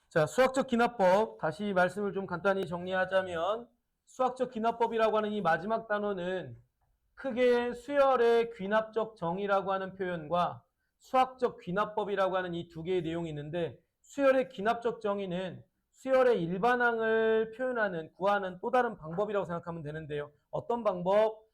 자, 수학적 기납법. 다시 말씀을 좀 간단히 정리하자면, 수학적 기납법이라고 하는 이 마지막 단어는 크게 수열의 귀납적 정의라고 하는 표현과 수학적 귀납법이라고 하는 이 두 개의 내용이 있는데, 수열의 귀납적 정의는 수열의 일반항을 표현하는, 구하는 또 다른 방법이라고 생각하면 되는데요. 어떤 방법?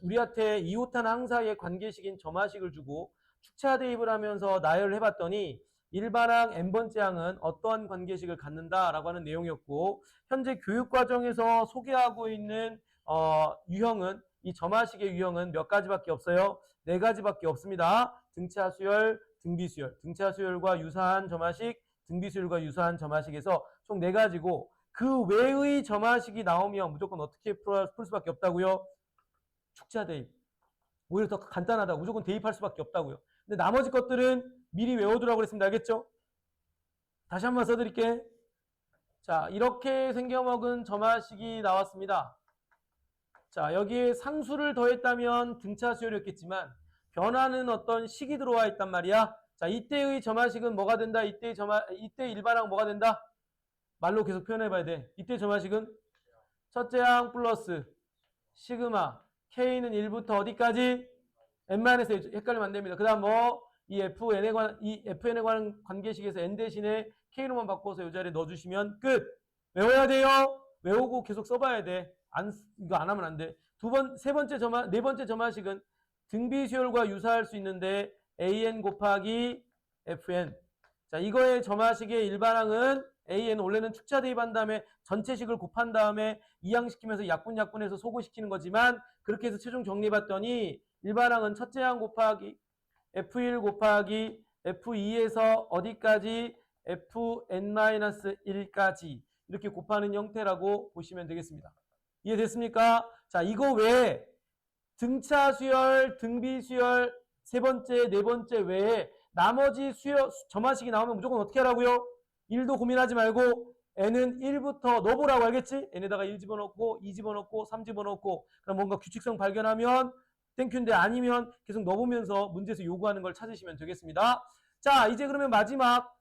우리한테 이웃한 항 사이의 관계식인 점화식을 주고 축차 대입을 하면서 나열을 해봤더니 일반항 n번째 항은 어떠한 관계식을 갖는다라고 하는 내용이었고, 현재 교육과정에서 소개하고 있는 유형은, 이 점화식의 유형은 몇 가지밖에 없어요. 네 가지밖에 없습니다. 등차 수열, 등비 수열, 등차 수열과 유사한 점화식, 등비 수열과 유사한 점화식에서 총 네 가지고, 그 외의 점화식이 나오면 무조건 어떻게 풀 수밖에 없다고요? 축차 대입. 오히려 더 간단하다고. 무조건 대입할 수밖에 없다고요. 근데 나머지 것들은 미리 외워두라고 그랬습니다. 알겠죠? 다시 한번 써드릴게. 자, 이렇게 생겨먹은 점화식이 나왔습니다. 자, 여기에 상수를 더했다면 등차 수열이었겠지만 변화는 어떤 식이 들어와 있단 말이야. 자, 이때의 점화식은 뭐가 된다? 이때 일반항 뭐가 된다? 말로 계속 표현해봐야 돼. 이때 점화식은 첫째 항 플러스 시그마 K는 1부터 어디까지? n-a. 헷갈리면 안 됩니다. 그 다음 이 FN에 관한 관계식에서 n 대신에 K로만 바꿔서 이 자리에 넣어주시면 끝. 외워야 돼요. 외우고 계속 써봐야 돼. 이거 안 하면 안 돼. 네 번째 점화식은 등비 수열과 유사할 수 있는데 AN 곱하기 FN. 자, 이거의 점화식의 일반항은 AN 원래는 축차 대입한 다음에 전체식을 곱한 다음에 이항시키면서 약분해서 소구시키는 거지만, 그렇게 해서 최종 정리해봤더니 일반항은 첫째 항 곱하기 F1 곱하기 F2에서 어디까지? Fn-1까지 이렇게 곱하는 형태라고 보시면 되겠습니다. 이해됐습니까? 자, 이거 외에 등차 수열, 등비 수열 세 번째, 네 번째 외에 나머지 점화식이 나오면 무조건 어떻게 하라고요? 1도 고민하지 말고 n은 1부터 넣어보라고. 알겠지? n에다가 1 집어넣고 2 집어넣고 3 집어넣고, 그럼 뭔가 규칙성 발견하면 땡큐인데 아니면 계속 넣어보면서 문제에서 요구하는 걸 찾으시면 되겠습니다. 자, 이제 그러면 마지막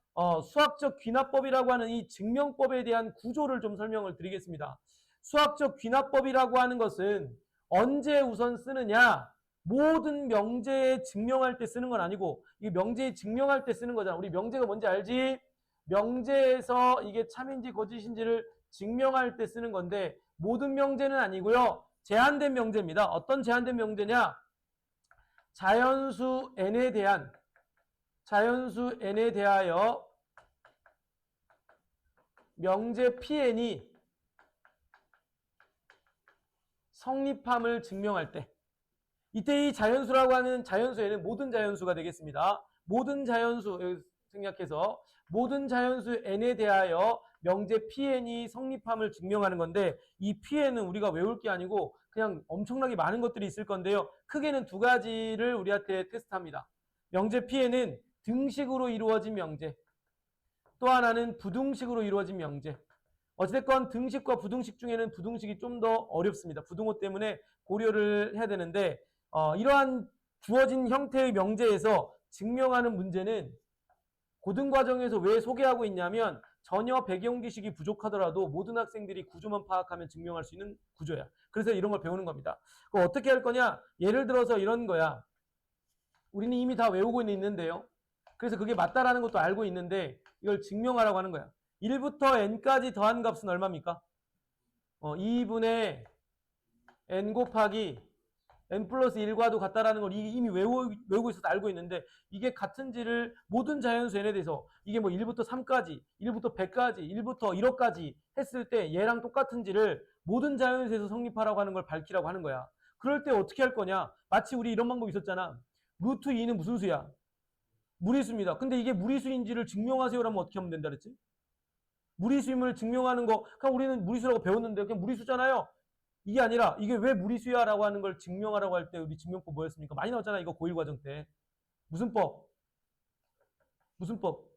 수학적 귀납법이라고 하는 이 증명법에 대한 구조를 좀 설명을 드리겠습니다. 수학적 귀납법이라고 하는 것은 언제 우선 쓰느냐? 모든 명제에 증명할 때 쓰는 건 아니고, 이게 명제에 증명할 때 쓰는 거잖아. 우리 명제가 뭔지 알지? 명제에서 이게 참인지 거짓인지를 증명할 때 쓰는 건데, 모든 명제는 아니고요. 제한된 명제입니다. 어떤 제한된 명제냐? 자연수 n에 대하여 명제 Pn이 성립함을 증명할 때, 이때 이 자연수라고 하는 자연수에는 모든 자연수가 되겠습니다. 모든 자연수 생략해서 모든 자연수 n에 대하여 명제 Pn이 성립함을 증명하는 건데, 이 Pn은 우리가 외울 게 아니고 그냥 엄청나게 많은 것들이 있을 건데요. 크게는 두 가지를 우리한테 테스트합니다. 명제 Pn은 등식으로 이루어진 명제, 또 하나는 부등식으로 이루어진 명제. 어찌됐건 등식과 부등식 중에는 부등식이 좀 더 어렵습니다. 부등호 때문에 고려를 해야 되는데, 이러한 주어진 형태의 명제에서 증명하는 문제는 고등과정에서 왜 소개하고 있냐면, 전혀 배경 지식이 부족하더라도 모든 학생들이 구조만 파악하면 증명할 수 있는 구조야. 그래서 이런 걸 배우는 겁니다. 그럼 어떻게 할 거냐? 예를 들어서 이런 거야. 우리는 이미 다 외우고 있는데요. 그래서 그게 맞다라는 것도 알고 있는데 이걸 증명하라고 하는 거야. 1부터 n까지 더한 값은 얼마입니까? 2분의 n 곱하기 n 플러스 1과도 같다라는 걸 이미 외우고 있어서 알고 있는데, 이게 같은지를 모든 자연수 n에 대해서 이게 뭐 1부터 3까지, 1부터 100까지, 1부터 1억까지 했을 때 얘랑 똑같은지를 모든 자연수에서 성립하라고 하는 걸 밝히라고 하는 거야. 그럴 때 어떻게 할 거냐? 마치 우리 이런 방법 있었잖아. 루트 2는 무슨 수야? 무리수입니다. 근데 이게 무리수인지를 증명하세요라면 어떻게 하면 된다 그랬지? 무리수임을 증명하는 거, 그냥 우리는 무리수라고 배웠는데 그냥 무리수잖아요. 이게 아니라 이게 왜 무리수야라고 하는 걸 증명하라고 할 때 우리 증명법 뭐였습니까? 많이 나왔잖아, 이거 고1 과정 때. 무슨 법? 무슨 법?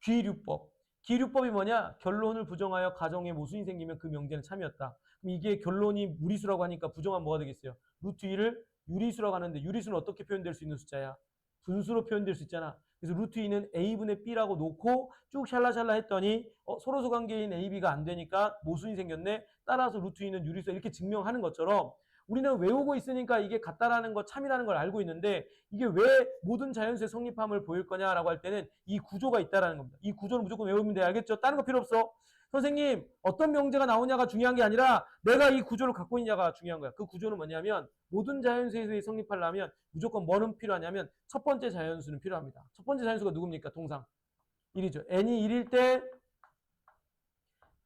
귀류법. 귀류법이 뭐냐? 결론을 부정하여 가정에 모순이 생기면 그 명제는 참이었다. 그럼 이게 결론이 무리수라고 하니까 부정하면 뭐가 되겠어요? 루트 2를 유리수라고 하는데, 유리수는 어떻게 표현될 수 있는 숫자야? 분수로 표현될 수 있잖아. 그래서 루트 2는 a분의 b라고 놓고 쭉 샬라샬라 했더니 서로소 관계인 a, b가 안 되니까 모순이 생겼네. 따라서 루트 2는 유리수 이렇게 증명하는 것처럼 우리는 외우고 있으니까 이게 같다라는 거 참이라는 걸 알고 있는데 이게 왜 모든 자연수의 성립함을 보일 거냐라고 할 때는 이 구조가 있다라는 겁니다. 이 구조는 무조건 외우면 돼. 알겠죠? 다른 거 필요 없어. 선생님 어떤 명제가 나오냐가 중요한 게 아니라 내가 이 구조를 갖고 있냐가 중요한 거야. 그 구조는 뭐냐면 모든 자연수에 성립하려면 무조건 뭐는 필요하냐면 첫 번째 자연수는 필요합니다. 첫 번째 자연수가 누굽니까? 통상 1이죠. n이 1일 때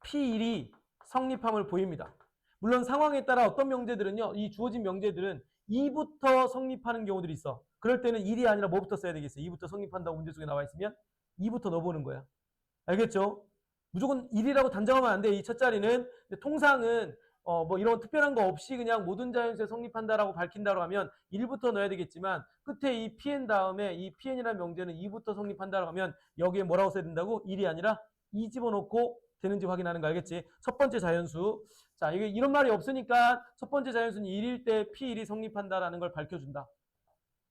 p1이 성립함을 보입니다. 물론 상황에 따라 어떤 명제들은요. 이 주어진 명제들은 2부터 성립하는 경우들이 있어. 그럴 때는 1이 아니라 뭐부터 써야 되겠어요? 2부터 성립한다고 문제 속에 나와 있으면 2부터 넣어보는 거야. 알겠죠? 무조건 1이라고 단정하면 안 돼. 이 첫 자리는. 근데 통상은 뭐 이런 특별한 거 없이 그냥 모든 자연수에 성립한다라고 밝힌다고 하면 1부터 넣어야 되겠지만 끝에 이 pn 다음에 이 pn이라는 명제는 2부터 성립한다고 하면 여기에 뭐라고 써야 된다고? 1이 아니라 2 집어넣고 되는지 확인하는 거 알겠지? 첫 번째 자연수. 자, 이게 이런 말이 없으니까 첫 번째 자연수는 1일 때 p1이 성립한다라는 걸 밝혀준다.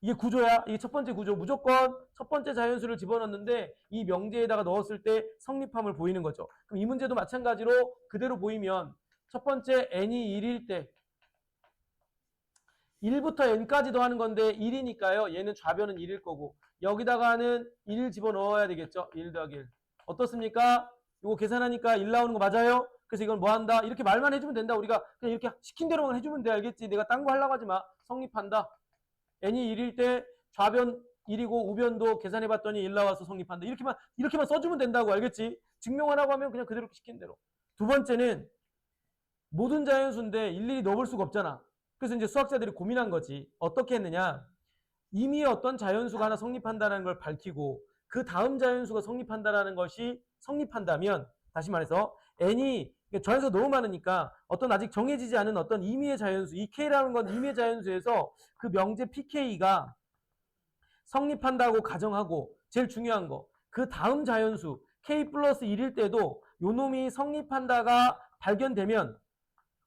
이게 구조야. 이게 첫 번째 구조. 무조건 첫 번째 자연수를 집어넣는데 이 명제에다가 넣었을 때 성립함을 보이는 거죠. 그럼 이 문제도 마찬가지로 그대로 보이면 첫 번째 n이 1일 때 1부터 n까지 더하는 건데 1이니까요. 얘는 좌변은 1일 거고 여기다가는 1 집어넣어야 되겠죠. 1 더하기 1. 어떻습니까? 이거 계산하니까 1 나오는 거 맞아요? 그래서 이걸 뭐 한다? 이렇게 말만 해주면 된다. 우리가 그냥 이렇게 시킨 대로만 해주면 돼. 알겠지? 내가 딴 거 하려고 하지 마. 성립한다. n이 1일 때 좌변 1이고 우변도 계산해봤더니 1 나와서 성립한다. 이렇게만 써주면 된다고. 알겠지? 증명하라고 하면 그냥 그대로 시킨 대로. 두 번째는 모든 자연수인데 일일이 넣어볼 수가 없잖아. 그래서 이제 수학자들이 고민한 거지. 어떻게 했느냐? 이미 어떤 자연수가 하나 성립한다는 걸 밝히고 그 다음 자연수가 성립한다는 것이 성립한다면 다시 말해서 n이 자연수가 너무 많으니까 어떤 아직 정해지지 않은 어떤 임의의 자연수, 이 k라는 건 임의의 자연수에서 그 명제 pk가 성립한다고 가정하고 제일 중요한 거 그 다음 자연수 k 플러스 1일 때도 요 놈이 성립한다가 발견되면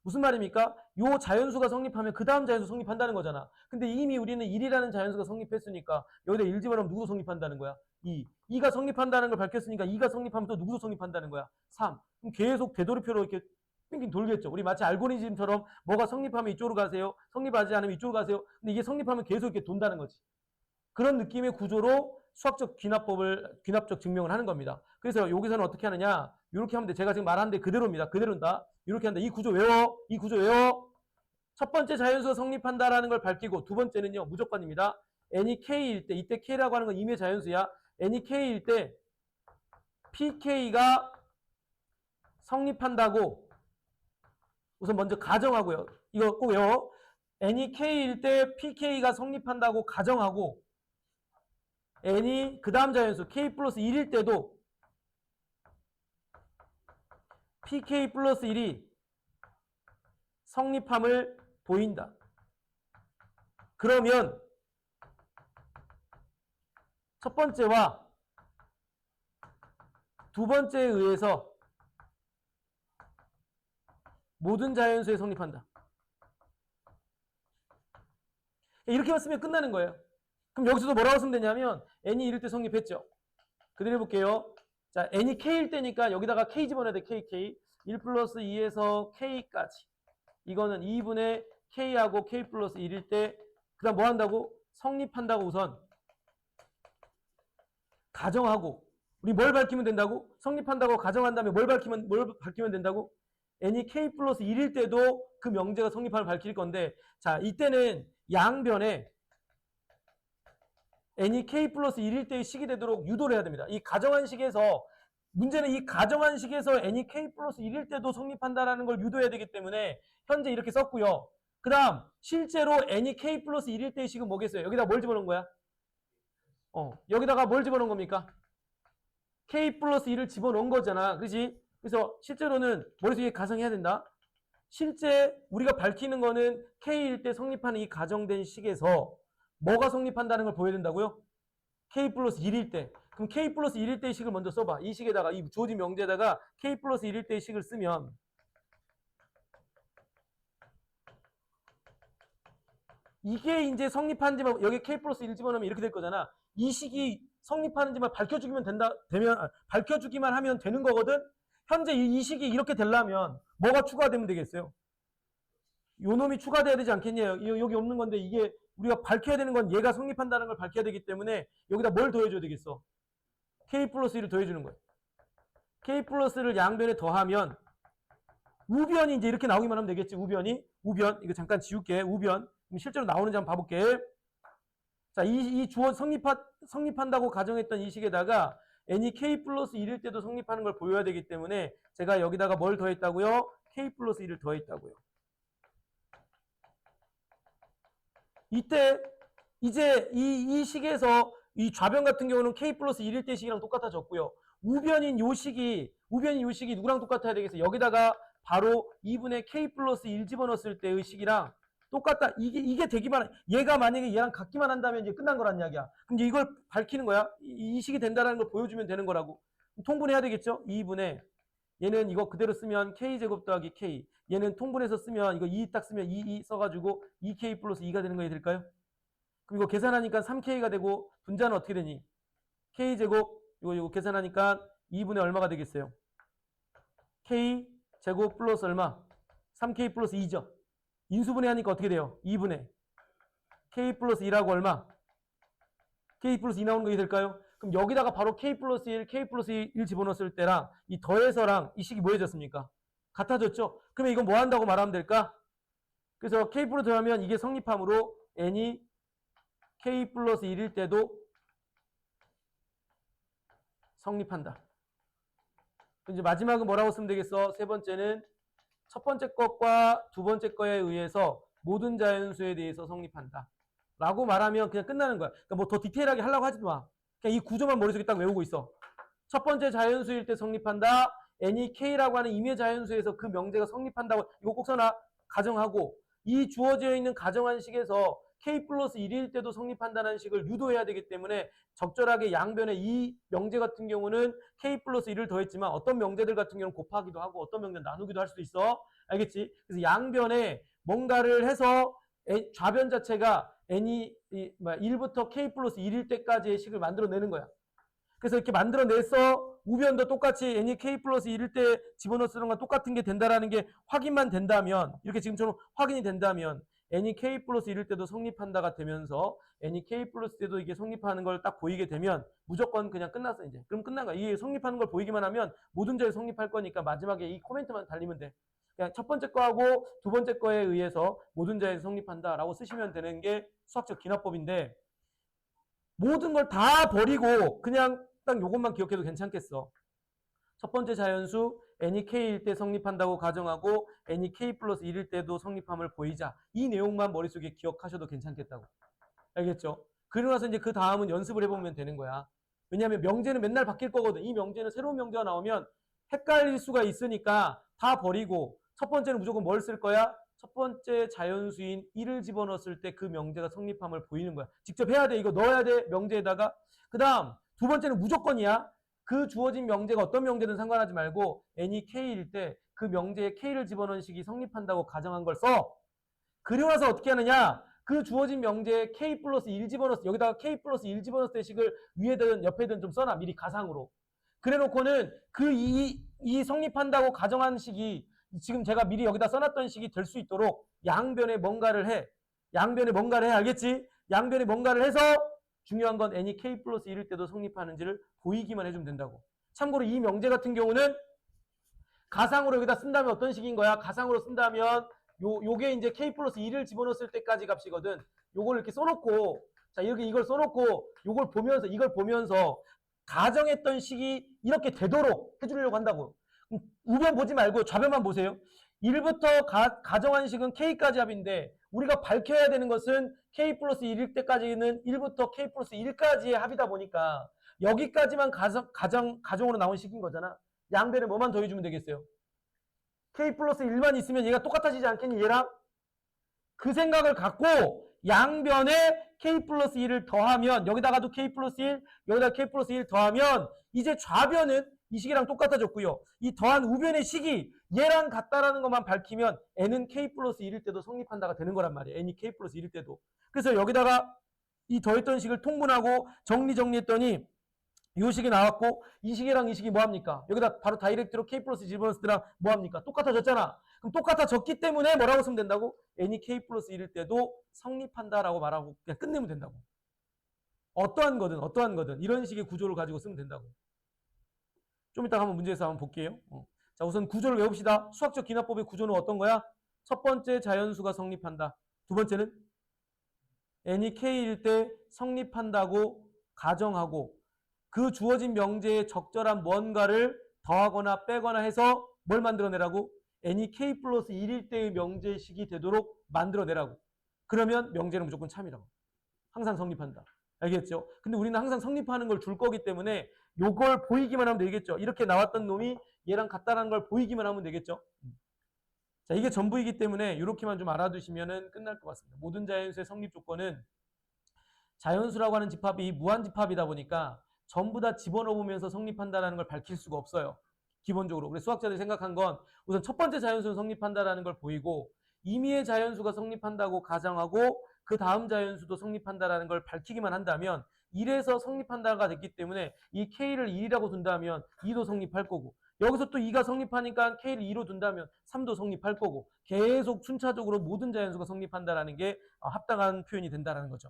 무슨 말입니까? 요 자연수가 성립하면 그 다음 자연수 성립한다는 거잖아. 근데 이미 우리는 1이라는 자연수가 성립했으니까 여기다 1 집어넣으면 누구 성립한다는 거야? 2. 2가 성립한다는 걸 밝혔으니까 2가 성립하면 또 누구도 성립한다는 거야? 3. 그럼 계속 되돌이표로 이렇게 빙빙 돌겠죠. 우리 마치 알고리즘처럼 뭐가 성립하면 이쪽으로 가세요. 성립하지 않으면 이쪽으로 가세요. 근데 이게 성립하면 계속 이렇게 돈다는 거지. 그런 느낌의 구조로 수학적 귀납적 증명을 하는 겁니다. 그래서 여기서는 어떻게 하느냐? 이렇게 하면 돼. 제가 지금 말하는데 그대로입니다. 그대로다. 이렇게 한다. 이 구조 외워. 이 구조 외워. 첫 번째 자연수가 성립한다라는 걸 밝히고 두 번째는요. 무조건입니다. n이 k일 때 이때 k라고 하는 건 임의 자연수야. n이 k일 때 pk가 성립한다고 우선 먼저 가정하고요. 이거 꼭 외워. n이 k일 때 pk가 성립한다고 가정하고 n이 그 다음 자연수 k 플러스 1일 때도 pk 플러스 1이 성립함을 보인다. 그러면 첫 번째와 두 번째에 의해서 모든 자연수에 성립한다. 이렇게만 쓰면 끝나는 거예요. 그럼 여기서도 뭐라고 쓰면 되냐면 n이 1일 때 성립했죠. 그대로 해볼게요. 자, n이 k일 때니까 여기다가 k 집어넣어야 돼. kk. 1 플러스 2에서 k까지. 이거는 2분의 k하고 k 플러스 1일 때 그 다음 뭐 한다고? 성립한다고 우선 가정하고 우리 뭘 밝히면 된다고? 성립한다고 가정한 다음에 뭘 밝히면 된다고? n이 k 플러스 1일 때도 그 명제가 성립함을 밝힐 건데 자 이때는 양변에 n이 k 플러스 1일 때의 식이 되도록 유도를 해야 됩니다. 이 가정한 식에서 문제는 이 가정한 식에서 n이 k 플러스 1일 때도 성립한다라는 걸 유도해야 되기 때문에 현재 이렇게 썼고요. 그 다음 실제로 n이 k 플러스 1일 때의 식은 뭐겠어요? 여기다 뭘 집어넣은 거야? 여기다가 뭘 집어넣은 겁니까? k 플러스 1을 집어넣은 거잖아. 그렇지? 그래서 실제로는 머릿속에 가정해야 된다. 실제 우리가 밝히는 거는 k일 때 성립하는 이 가정된 식에서 뭐가 성립한다는 걸 보여야 된다고요? k 플러스 1일 때. 그럼 k 플러스 1일 때의 식을 먼저 써봐. 이 식에다가 이 주어진 명제에다가 k 플러스 1일 때의 식을 쓰면 이게 이제 성립한지만 여기 k 플러스 1 집어넣으면 이렇게 될 거잖아. 이 식이 성립하는지만 밝혀주기만 하면 되는 거거든. 현재 이 식이 이렇게 되려면 뭐가 추가되면 되겠어요? 요 놈이 추가돼야 되지 않겠냐요? 여기 없는 건데 이게 우리가 밝혀야 되는 건 얘가 성립한다는 걸 밝혀야 되기 때문에 여기다 뭘 더해줘야 되겠어? K 플러스 1을 더해주는 거예요. K 플러스를 양변에 더하면 우변이 이제 이렇게 나오기만 하면 되겠지. 우변 이거 잠깐 지울게. 우변 실제로 나오는지 한번 봐볼게. 자, 이 주어 성립한다고 가정했던 이 식에다가 n이 K 플러스 1일 때도 성립하는 걸 보여야 되기 때문에 제가 여기다가 뭘 더했다고요? K 플러스 1을 더했다고요. 이때 이제 이 식에서 이 좌변 같은 경우는 K 플러스 1일 때 식이랑 똑같아졌고요. 우변인 요 식이 누구랑 똑같아야 되겠어요? 여기다가 바로 2분의 K 플러스 1 집어넣었을 때의 식이랑 똑같다. 이게 되기만, 얘가 만약에 얘랑 같기만 한다면 이제 끝난 거란 이야기야. 그럼 이제 이걸 밝히는 거야. 이 식이 된다는 걸 보여주면 되는 거라고. 통분해야 되겠죠? 2분의 얘는 이거 그대로 쓰면 K제곱 더하기 K. 얘는 통분해서 쓰면 이거 2 딱 쓰면 2 써가지고 2K 플러스 2가 되는 거 될까요? 그럼 이거 계산하니까 3K가 되고 분자는 어떻게 되니? K제곱 이거 계산하니까 2분의 얼마가 되겠어요? K제곱 플러스 얼마? 3K 플러스 2죠. 인수분해하니까 어떻게 돼요? 2분의 K 플러스 2라고 얼마? K 플러스 2 나오는 거 될까요? 그럼 여기다가 바로 K 플러스 1, K 플러스 1 집어넣었을 때랑 이 더해서랑 이 식이 뭐 해졌습니까? 같아졌죠? 그러면 이건 뭐 한다고 말하면 될까? 그래서 K 플러스 더하면 이게 성립함으로 n이 K 플러스 1일 때도 성립한다. 이제 마지막은 뭐라고 쓰면 되겠어? 세 번째는 첫 번째 것과 두 번째 거에 의해서 모든 자연수에 대해서 성립한다. 라고 말하면 그냥 끝나는 거야. 그러니까 뭐 더 디테일하게 하려고 하지도 마. 그냥 이 구조만 머릿속에 딱 외우고 있어. 첫 번째 자연수일 때 성립한다. n이 k라고 하는 임의 자연수에서 그 명제가 성립한다고 이거 꼭 써놔. 가정하고 이 주어져 있는 가정한 식에서 k 플러스 1일 때도 성립한다는 식을 유도해야 되기 때문에 적절하게 양변에 이 명제 같은 경우는 k 플러스 1을 더했지만 어떤 명제들 같은 경우는 곱하기도 하고 어떤 명제는 나누기도 할 수도 있어. 알겠지? 그래서 양변에 뭔가를 해서 좌변 자체가 n이 1부터 k 플러스 1일 때까지의 식을 만들어내는 거야. 그래서 이렇게 만들어내서 우변도 똑같이 n이 k 플러스 1일 때 집어넣는 건 똑같은 게 된다라는 게 확인만 된다면, 이렇게 지금처럼 확인이 된다면 n이 k 플러스 1일 때도 성립한다가 되면서 n이 k 플러스 때도 이게 성립하는 걸 딱 보이게 되면 무조건 그냥 끝났어 이제. 그럼 끝난 거야. 이게 성립하는 걸 보이기만 하면 모든 자에 성립할 거니까 마지막에 이 코멘트만 달리면 돼. 그냥 첫 번째 거하고 두 번째 거에 의해서 모든 자에 성립한다라고 쓰시면 되는 게 수학적 기납법인데, 모든 걸 다 버리고 그냥 딱 요것만 기억해도 괜찮겠어. 첫 번째 자연수 n이 k일 때 성립한다고 가정하고 n이 k 플러스 1일 때도 성립함을 보이자. 이 내용만 머릿속에 기억하셔도 괜찮겠다고. 알겠죠? 그러고 나서 이제 그 다음은 연습을 해보면 되는 거야. 왜냐하면 명제는 맨날 바뀔 거거든. 이 명제는 새로운 명제가 나오면 헷갈릴 수가 있으니까 다 버리고 첫 번째는 무조건 뭘 쓸 거야? 첫 번째 자연수인 1을 집어넣었을 때 그 명제가 성립함을 보이는 거야. 직접 해야 돼. 이거 넣어야 돼. 명제에다가. 그 다음 두 번째는 무조건이야. 그 주어진 명제가 어떤 명제든 상관하지 말고 n이 k일 때 그 명제에 k를 집어넣은 식이 성립한다고 가정한 걸 써. 그리고 나서 어떻게 하느냐. 그 주어진 명제에 k 플러스 1 집어넣었어. 여기다가 k 플러스 1 집어넣었을 때 식을 위에든 옆에든 좀 써놔. 미리 가상으로. 그래 놓고는 이 성립한다고 가정한 식이 지금 제가 미리 여기다 써놨던 식이 될 수 있도록 양변에 뭔가를 해. 양변에 뭔가를 해. 알겠지? 양변에 뭔가를 해서 중요한 건 n이 k 플러스 1일 때도 성립하는지를 보이기만 해주면 된다고. 참고로 이 명제 같은 경우는 가상으로 여기다 쓴다면 어떤 식인 거야? 가상으로 쓴다면 요게 이제 k 플러스 1을 집어넣었을 때까지 값이거든. 요걸 이렇게 써놓고, 자, 이렇게 이걸 써놓고 이걸 보면서 가정했던 식이 이렇게 되도록 해주려고 한다고. 우변 보지 말고 좌변만 보세요. 1부터 가정한 식은 k까지 합인데 우리가 밝혀야 되는 것은 k 플러스 1일 때까지는 1부터 k 플러스 1까지의 합이다 보니까 여기까지만 가정으로 나온 식인 거잖아. 양변에 뭐만 더해주면 되겠어요? k 플러스 1만 있으면 얘가 똑같아지지 않겠니? 얘랑? 그 생각을 갖고 양변에 k 플러스 1을 더하면, 여기다가도 k 플러스 1, 여기다 k 플러스 1 더하면 이제 좌변은 이 식이랑 똑같아졌고요. 이 더한 우변의 식이 얘랑 같다라는 것만 밝히면 n은 k 플러스 1일 때도 성립한다가 되는 거란 말이에요. n이 k 플러스 1일 때도. 그래서 여기다가 이 더했던 식을 통분하고 정리했더니 이 식이 나왔고 이 식이랑 이 식이 뭐합니까? 여기다 바로 다이렉트로 k 플러스 집어넣었을 뭐합니까? 똑같아졌잖아. 그럼 똑같아졌기 때문에 뭐라고 쓰면 된다고? n이 k 플러스 1일 때도 성립한다라고 말하고 그냥 끝내면 된다고. 어떠한 거든 이런 식의 구조를 가지고 쓰면 된다고. 좀 이따가 한번 문제에서 한번 볼게요. 자, 우선 구조를 외웁시다. 수학적 기납법의 구조는 어떤 거야? 첫 번째 자연수가 성립한다. 두 번째는 n이 k일 때 성립한다고 가정하고 그 주어진 명제에 적절한 뭔가를 더하거나 빼거나 해서 뭘 만들어내라고? n이 k 플러스 1일 때의 명제식이 되도록 만들어내라고. 그러면 명제는 무조건 참이라고. 항상 성립한다. 알겠죠? 근데 우리는 항상 성립하는 걸 줄 거기 때문에 요걸 보이기만 하면 되겠죠. 이렇게 나왔던 놈이 얘랑 같다라는 걸 보이기만 하면 되겠죠. 자, 이게 전부이기 때문에 이렇게만 좀 알아두시면 끝날 것 같습니다. 모든 자연수의 성립 조건은 자연수라고 하는 집합이 무한집합이다 보니까 전부 다 집어넣으면서 성립한다는 걸 밝힐 수가 없어요. 기본적으로. 그래서 수학자들이 생각한 건 우선 첫 번째 자연수는 성립한다는 걸 보이고 임의의 자연수가 성립한다고 가정하고 그 다음 자연수도 성립한다는 걸 밝히기만 한다면 1에서 성립한다가 됐기 때문에 이 K를 1이라고 둔다면 2도 성립할 거고 여기서 또 2가 성립하니까 K를 2로 둔다면 3도 성립할 거고 계속 순차적으로 모든 자연수가 성립한다는 게 합당한 표현이 된다는 거죠.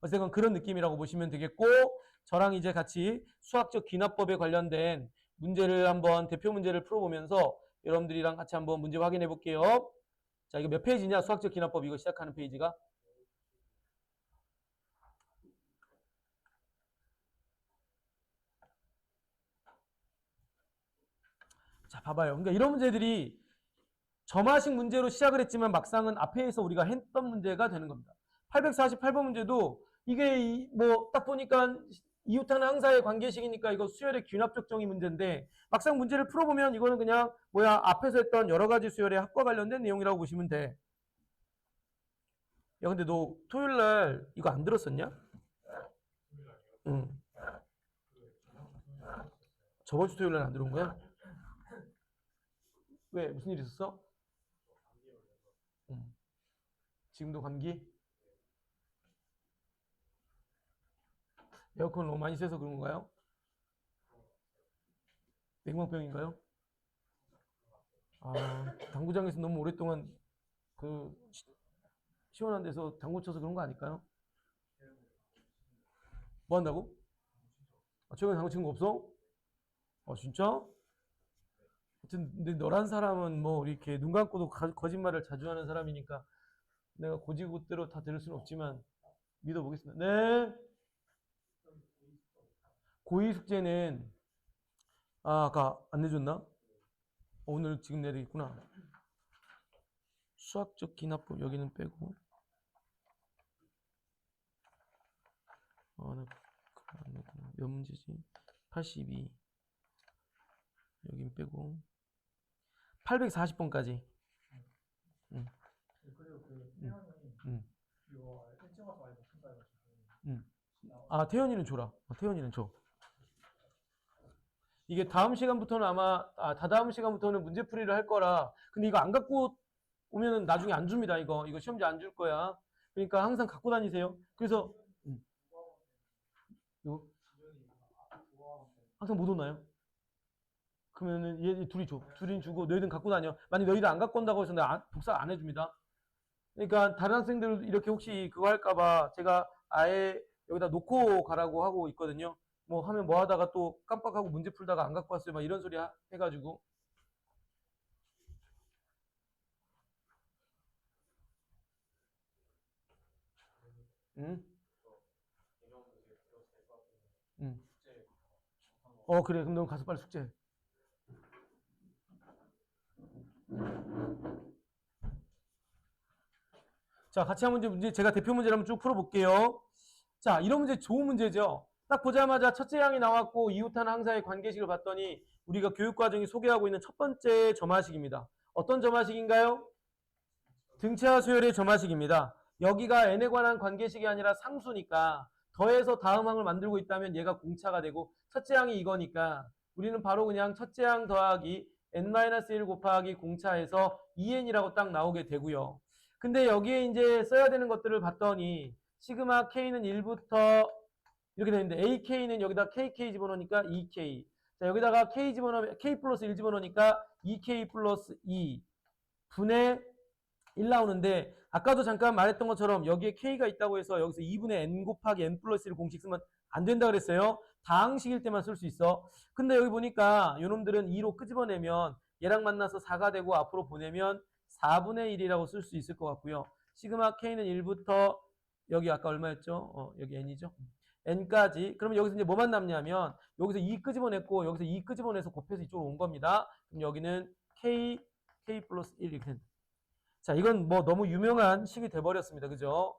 어쨌든 그런 느낌이라고 보시면 되겠고 저랑 이제 같이 수학적 기납법에 관련된 문제를 한번 대표 문제를 풀어보면서 여러분들이랑 같이 한번 문제 확인해 볼게요. 자, 이거 몇 페이지냐? 수학적 기납법 이거 시작하는 페이지가. 자, 봐봐요. 그러니까 이런 문제들이 점화식 문제로 시작을 했지만 막상은 앞에서 우리가 했던 문제가 되는 겁니다. 848번 문제도 이게 뭐 딱 보니까 이웃하는 항사의 관계식이니까 이거 수열의 귀납적 정의 문제인데 막상 문제를 풀어보면 이거는 그냥 앞에서 했던 여러 가지 수열의 합과 관련된 내용이라고 보시면 돼. 야, 근데 너 토요일 날 이거 안 들었었냐? 응. 저번 주 토요일 날 안 들어온 거야? 왜? 무슨 일 있었어? 지금도 감기? 에어컨 너무 많이 쐬서 그런 건가요? 냉방병인가요? 아, 당구장에서 너무 오랫동안 시원한 데서 당구 쳐서 그런 거 아닐까요? 뭐 한다고? 최근에 당구 친 거 없어? 진짜? 하여튼 근데 너란 사람은 뭐 이렇게 눈 감고도 거짓말을 자주 하는 사람이니까 내가 고지고대로 다 들을 수는 없지만 믿어보겠습니다. 네. 고2 숙제는 아까 안 내줬나? 오늘 지금 내리겠구나. 수학적 기납법 여기는 빼고 몇 문제지? 82 여긴 빼고 840번까지. 그리고 그 태연이 이거 일찍 와서 많이 못한다 해가지고. 태연이는 줘라. 태연이는 줘. 이게 다음 시간부터는 아마 다다음 시간부터는 문제풀이를 할 거라. 근데 이거 안 갖고 오면은 나중에 안 줍니다. 이거 시험지 안 줄 거야. 그러니까 항상 갖고 다니세요. 그래서 이거 항상 못 오나요? 그러면은 얘 둘이 줘. 둘이 주고 너희들 갖고 다녀. 만약 너희들 안 갖고 온다고 해서 내가 복사 안 해줍니다. 그러니까 다른 학생들 이렇게 혹시 그거 할까봐 제가 아예 여기다 놓고 가라고 하고 있거든요. 뭐 하면 뭐 하다가 또 깜빡하고 문제 풀다가 안 갖고 왔어요. 막 이런 소리 해가지고. 응? 응. 그래. 그럼 넌 가서 빨리 숙제해. 자, 같이 한 문제 제가 대표 문제를 한번 쭉 풀어볼게요. 자, 이런 문제 좋은 문제죠. 딱 보자마자 첫째 항이 나왔고 이웃하는 항사의 관계식을 봤더니 우리가 교육과정이 소개하고 있는 첫 번째 점화식입니다. 어떤 점화식인가요? 등차와 수열의 점화식입니다. 여기가 n에 관한 관계식이 아니라 상수니까 더해서 다음 항을 만들고 있다면 얘가 공차가 되고 첫째 항이 이거니까 우리는 바로 그냥 첫째 항 더하기 n-1 곱하기 공차해서 2n이라고 딱 나오게 되고요. 근데 여기에 이제 써야 되는 것들을 봤더니 시그마 K는 1부터 이렇게 되는데 AK는 여기다 KK 집어넣으니까 2K. 자, 여기다가 K 집어넣으면 K 플러스 1 집어넣으니까 2K 플러스 2 분의 1 나오는데 아까도 잠깐 말했던 것처럼 여기에 K가 있다고 해서 여기서 2분의 N 곱하기 N 플러스 1 공식 쓰면 안 된다 그랬어요. 다항식일 때만 쓸 수 있어. 근데 여기 보니까 요놈들은 2로 끄집어내면 얘랑 만나서 4가 되고 앞으로 보내면 4분의 1이라고 쓸 수 있을 것 같고요. 시그마 K는 1부터 여기 아까 얼마였죠? 여기 N이죠. N까지. 그러면 여기서 이제 뭐만 남냐면 여기서 2 끄집어냈고 여기서 2 끄집어내서 곱해서 이쪽으로 온 겁니다. 그럼 여기는 K 플러스 1 이렇게 된다. 자, 이건 뭐 너무 유명한 식이 돼버렸습니다. 그죠?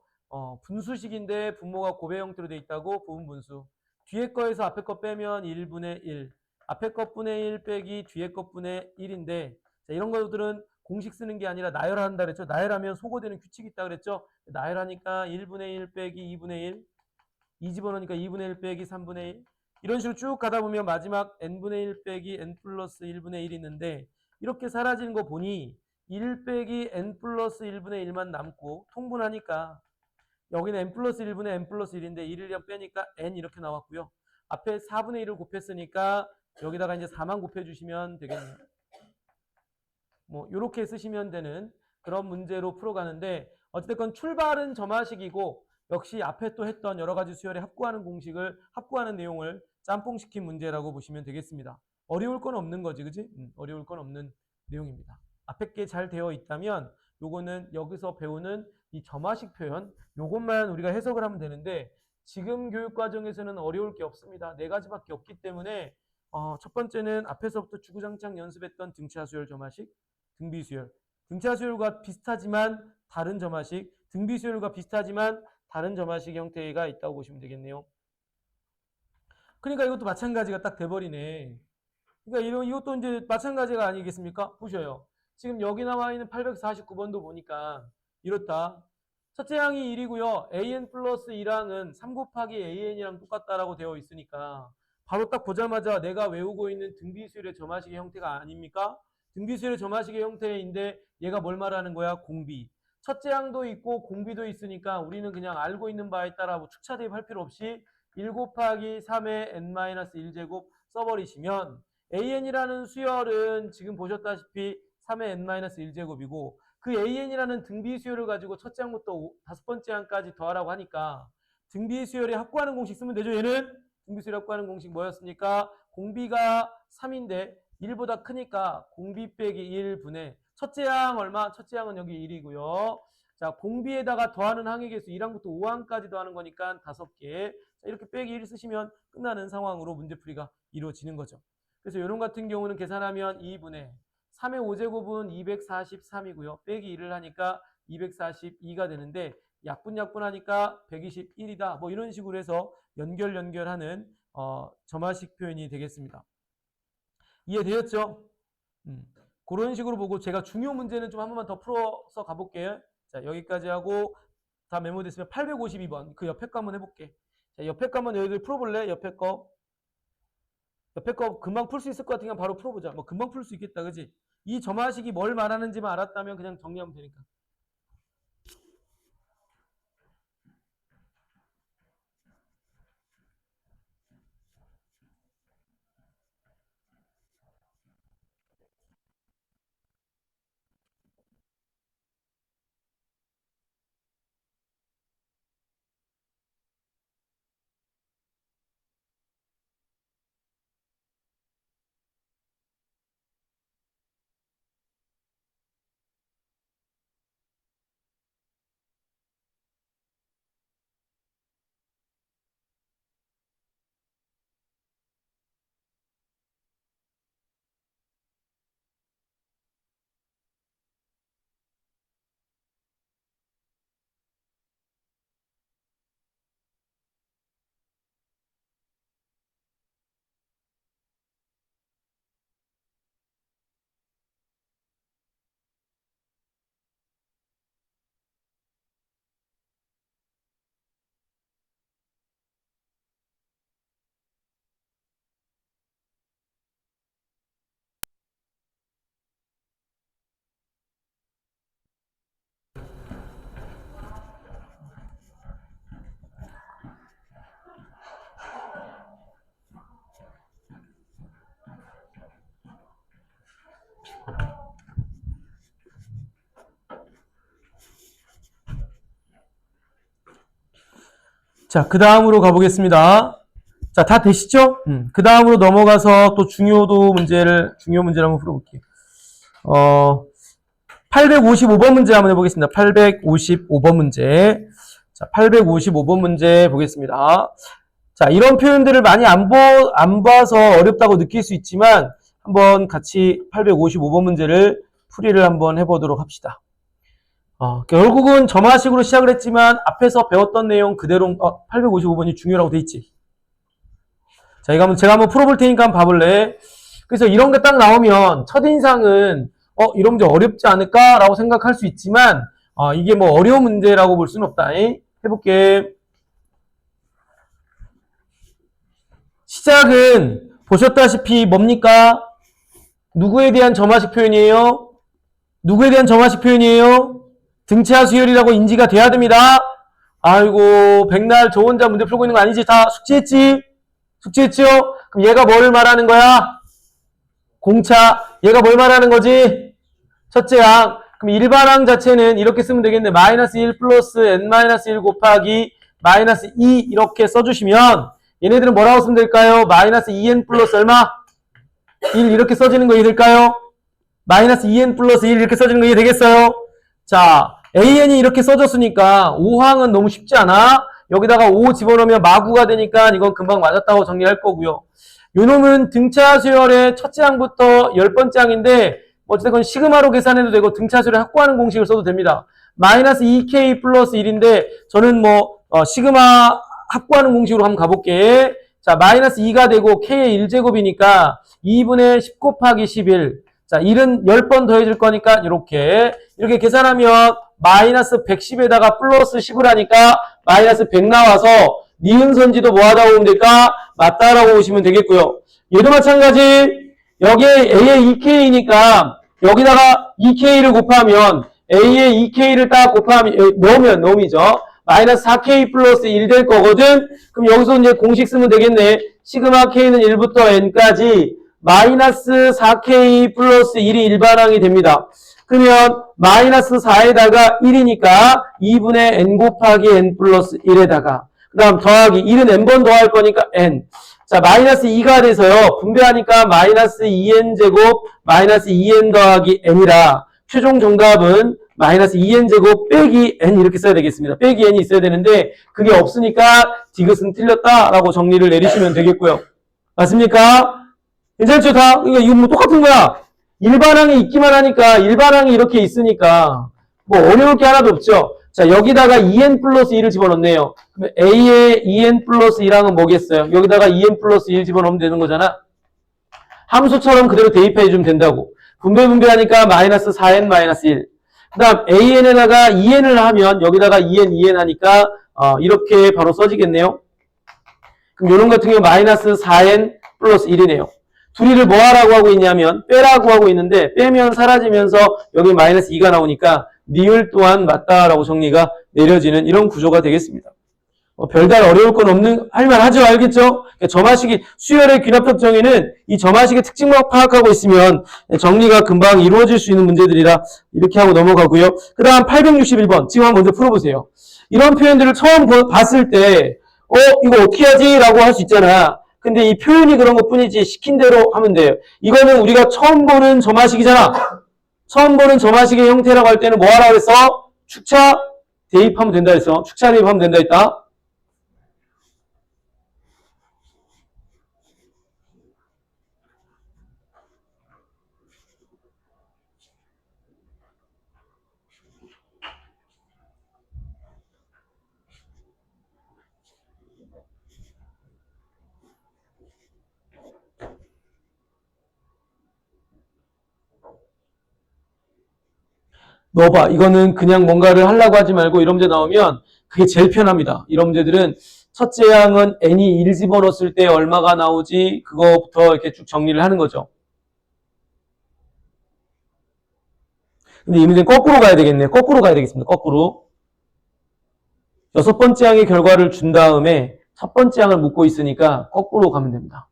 분수식인데 분모가 곱의 형태로 돼 있다고 부분분수. 뒤에 거에서 앞에 거 빼면 1분의 1. 앞에 것분의 1 빼기 뒤에 것분의 1인데 자, 이런 것들은 공식 쓰는 게 아니라 나열한다 그랬죠. 나열하면 소거되는 규칙이 있다 그랬죠. 나열하니까 1분의 1 빼기 2분의 1. 2 집어넣으니까 2분의 1 빼기 3분의 1. 이런 식으로 쭉 가다 보면 마지막 n분의 1 빼기 n 플러스 1분의 1이 있는데 이렇게 사라지는 거 보니 1 빼기 n 플러스 1분의 1만 남고 통분하니까 여기는 n 플러스 1분의 n 플러스 1인데 1을 빼니까 n 이렇게 나왔고요. 앞에 4분의 1을 곱했으니까 여기다가 이제 4만 곱해주시면 되겠네요. 뭐 이렇게 쓰시면 되는 그런 문제로 풀어가는데 어쨌든 출발은 점화식이고 역시 앞에 또 했던 여러 가지 수열에 합구하는 공식을 합구하는 내용을 짬뽕시킨 문제라고 보시면 되겠습니다. 어려울 건 없는 거지, 그지? 어려울 건 없는 내용입니다. 앞에 게 잘 되어 있다면 요거는 여기서 배우는 이 점화식 표현 요것만 우리가 해석을 하면 되는데 지금 교육 과정에서는 어려울 게 없습니다. 네 가지밖에 없기 때문에 첫 번째는 앞에서부터 주구장창 연습했던 등차 수열 점화식, 등비 수열. 등차 수열과 비슷하지만 다른 점화식, 등비 수열과 비슷하지만 다른 점화식 형태가 있다고 보시면 되겠네요. 그러니까 이것도 마찬가지가 딱 돼버리네. 그러니까 이것도 이제 마찬가지가 아니겠습니까? 보셔요. 지금 여기 나와 있는 849번도 보니까 이렇다. 첫째 항이 1이고요. an 플러스 1항은 3 곱하기 an이랑 똑같다라고 되어 있으니까 바로 딱 보자마자 내가 외우고 있는 등비수열의 점화식의 형태가 아닙니까? 등비수열의 점화식의 형태인데 얘가 뭘 말하는 거야? 공비. 첫째 항도 있고 공비도 있으니까 우리는 그냥 알고 있는 바에 따라 뭐 축차 대입할 필요 없이 1 곱하기 3의 n-1제곱 써버리시면 an이라는 수열은 지금 보셨다시피 3의 n-1제곱이고 그 an이라는 등비 수열을 가지고 첫째 항부터 다섯 번째 항까지 더하라고 하니까 등비 수열에 합구하는 공식 쓰면 되죠. 얘는 등비 수열에 합구하는 공식 뭐였습니까? 공비가 3인데 1보다 크니까 공비 빼기 1분의 첫째 항 얼마? 첫째 항은 여기 1이고요. 자, 공비에다가 더하는 항의 개수 1항부터 5항까지 더하는 거니까 5개. 자, 이렇게 빼기 1 쓰시면 끝나는 상황으로 문제풀이가 이루어지는 거죠. 그래서 이런 같은 경우는 계산하면 2분의 3의 5제곱은 243이고요. 빼기 1을 하니까 242가 되는데 약분하니까 121이다. 뭐 이런 식으로 해서 연결하는 점화식 표현이 되겠습니다. 이해되었죠? 그런 식으로 보고 제가 중요 문제는 좀 한 번만 더 풀어서 가볼게요. 자, 여기까지 하고 다 메모됐으면 852번 그 옆에 거 한번 해볼게. 자, 옆에 거 한번 여기들 풀어볼래? 옆에 거 금방 풀 수 있을 것 같으니까 바로 풀어보자. 뭐 금방 풀 수 있겠다, 그지? 이 점화식이 뭘 말하는지만 알았다면 그냥 정리하면 되니까. 자, 그 다음으로 가보겠습니다. 자, 다 되시죠? 그 다음으로 넘어가서 또 중요 문제를 한번 풀어볼게요. 855번 문제 한번 해보겠습니다. 855번 문제. 자, 855번 문제 보겠습니다. 자, 이런 표현들을 많이 안 봐서 어렵다고 느낄 수 있지만, 한번 같이 855번 문제를 풀이를 한번 해보도록 합시다. 결국은 점화식으로 시작을 했지만 앞에서 배웠던 내용 그대로 855번이 중요라고 돼 있지. 자, 이거 제가 한번 풀어볼 테니까 한번 봐볼래? 그래서 이런 게 딱 나오면 첫인상은 이런 문제 어렵지 않을까라고 생각할 수 있지만 이게 뭐 어려운 문제라고 볼 수는 없다. 해볼게. 시작은 보셨다시피 뭡니까? 누구에 대한 점화식 표현이에요? 누구에 대한 점화식 표현이에요? 등차 수열이라고 인지가 돼야 됩니다. 아이고, 백날 저 혼자 문제 풀고 있는 거 아니지? 다 숙제했지? 숙제했죠? 그럼 얘가 뭘 말하는 거야? 공차. 얘가 뭘 말하는 거지? 첫째 항. 그럼 일반항 자체는 이렇게 쓰면 되겠네. 마이너스 1 플러스 n-1 곱하기 마이너스 2 이렇게 써주시면 얘네들은 뭐라고 쓰면 될까요? 마이너스 2n 플러스 얼마? 1 이렇게 써지는 거 이해될까요? 마이너스 2n 플러스 1 이렇게 써지는 거 이해되겠어요? 자, an이 이렇게 써졌으니까 5항은 너무 쉽지 않아? 여기다가 5 집어넣으면 마구가 되니까 이건 금방 맞았다고 정리할 거고요. 요놈은 등차 수열의 첫째 항부터 10번째 항인데 어쨌든 시그마로 계산해도 되고 등차 수열을 확보하는 공식을 써도 됩니다. 마이너스 2k 플러스 1인데 저는 시그마 확보하는 공식으로 한번 가볼게. 자, 마이너스 2가 되고 k의 1제곱이니까 2분의 10 곱하기 11. 자, 1은 10번 더해줄 거니까 이렇게 계산하면 마이너스 110에다가 플러스 10을 하니까 마이너스 100 나와서 니은선지도 뭐하다고 보면 될까? 맞다라고 보시면 되겠고요. 얘도 마찬가지. 여기에 a의 2k니까 여기다가 2k를 곱하면 a의 2k를 딱 곱하면 넣으죠. 마이너스 4k 플러스 1 될 거거든. 그럼 여기서 이제 공식 쓰면 되겠네. 시그마 k는 1부터 n까지 마이너스 4k 플러스 1이 일반항이 됩니다. 그러면 마이너스 4에다가 1이니까 2분의 n 곱하기 n 플러스 1에다가 그 다음 더하기 1은 n번 더할 거니까 n. 자, 마이너스 2가 돼서요. 분배하니까 마이너스 2n 제곱 마이너스 2n 더하기 n이라 최종 정답은 마이너스 2n 제곱 빼기 n 이렇게 써야 되겠습니다. 빼기 n이 있어야 되는데 그게 없으니까 디귿은 틀렸다라고 정리를 내리시면 되겠고요. 맞습니까? 괜찮죠? 다? 이거 뭐 똑같은 거야. 일반항이 있기만 하니까 일반항이 이렇게 있으니까 뭐 어려울 게 하나도 없죠. 자, 여기다가 2n 플러스 1을 집어넣네요. 그러면 a의 2n 플러스 1항은 뭐겠어요? 여기다가 2n 플러스 1 집어넣으면 되는 거잖아. 함수처럼 그대로 대입해주면 된다고. 분배하니까 마이너스 4n 마이너스 1. 그 다음 an에다가 2n을 하면 여기다가 2n 하니까 이렇게 바로 써지겠네요. 그럼 요런 같은 경우 마이너스 4n 플러스 1이네요. 둘이를 뭐 하라고 하고 있냐면 빼라고 하고 있는데 빼면 사라지면서 여기 마이너스 2가 나오니까 니을 또한 맞다라고 정리가 내려지는 이런 구조가 되겠습니다. 별다른 어려울 건 없는 할만하죠. 알겠죠? 점화식이 수열의 귀납적 정의는 이 점화식의 특징만 파악하고 있으면 정리가 금방 이루어질 수 있는 문제들이라 이렇게 하고 넘어가고요. 그 다음 861번 지금 한번 먼저 풀어보세요. 이런 표현들을 처음 봤을 때 이거 어떻게 하지? 라고 할 수 있잖아. 근데 이 표현이 그런 것 뿐이지 시킨 대로 하면 돼요. 이거는 우리가 처음 보는 점화식이잖아. 처음 보는 점화식의 형태라고 할 때는 뭐 하라고 했어? 축차 대입하면 된다 했어. 축차 대입하면 된다 했다. 넣어봐. 이거는 그냥 뭔가를 하려고 하지 말고 이런 문제 나오면 그게 제일 편합니다. 이런 문제들은 첫째 항은 n이 1 집어넣었을 때 얼마가 나오지 그거부터 이렇게 쭉 정리를 하는 거죠. 근데 이 문제는 거꾸로 가야 되겠네요. 거꾸로 가야 되겠습니다. 거꾸로. 6번째 항의 결과를 준 다음에 첫 번째 항을 묻고 있으니까 거꾸로 가면 됩니다.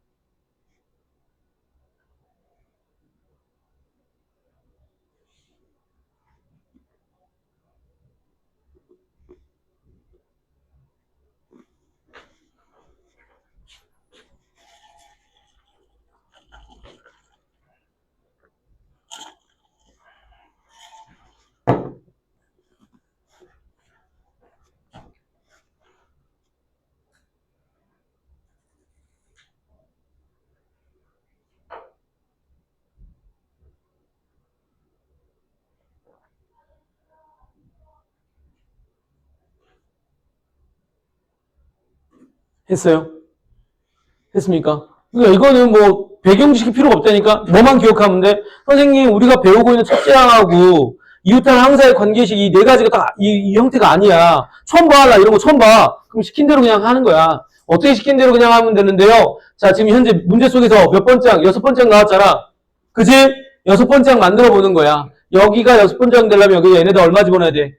했어요? 했습니까? 그러니까 이거는 뭐 배경지식이 필요가 없다니까 뭐만 기억하면 돼. 선생님 우리가 배우고 있는 첫째항하고 이웃한 항사의 관계식 이 네 가지가 다 이 형태가 아니야. 처음 봐. 나 이런 거 처음 봐. 그럼 시킨 대로 그냥 하는 거야. 어떻게 시킨 대로 그냥 하면 되는데요. 자, 지금 현재 문제 속에서 몇 번째 항? 6번째 항 나왔잖아. 그지? 6번째 항 만들어 보는 거야. 여기가 6번째 항 되려면 여기 n에다 얼마 집어넣어야 돼?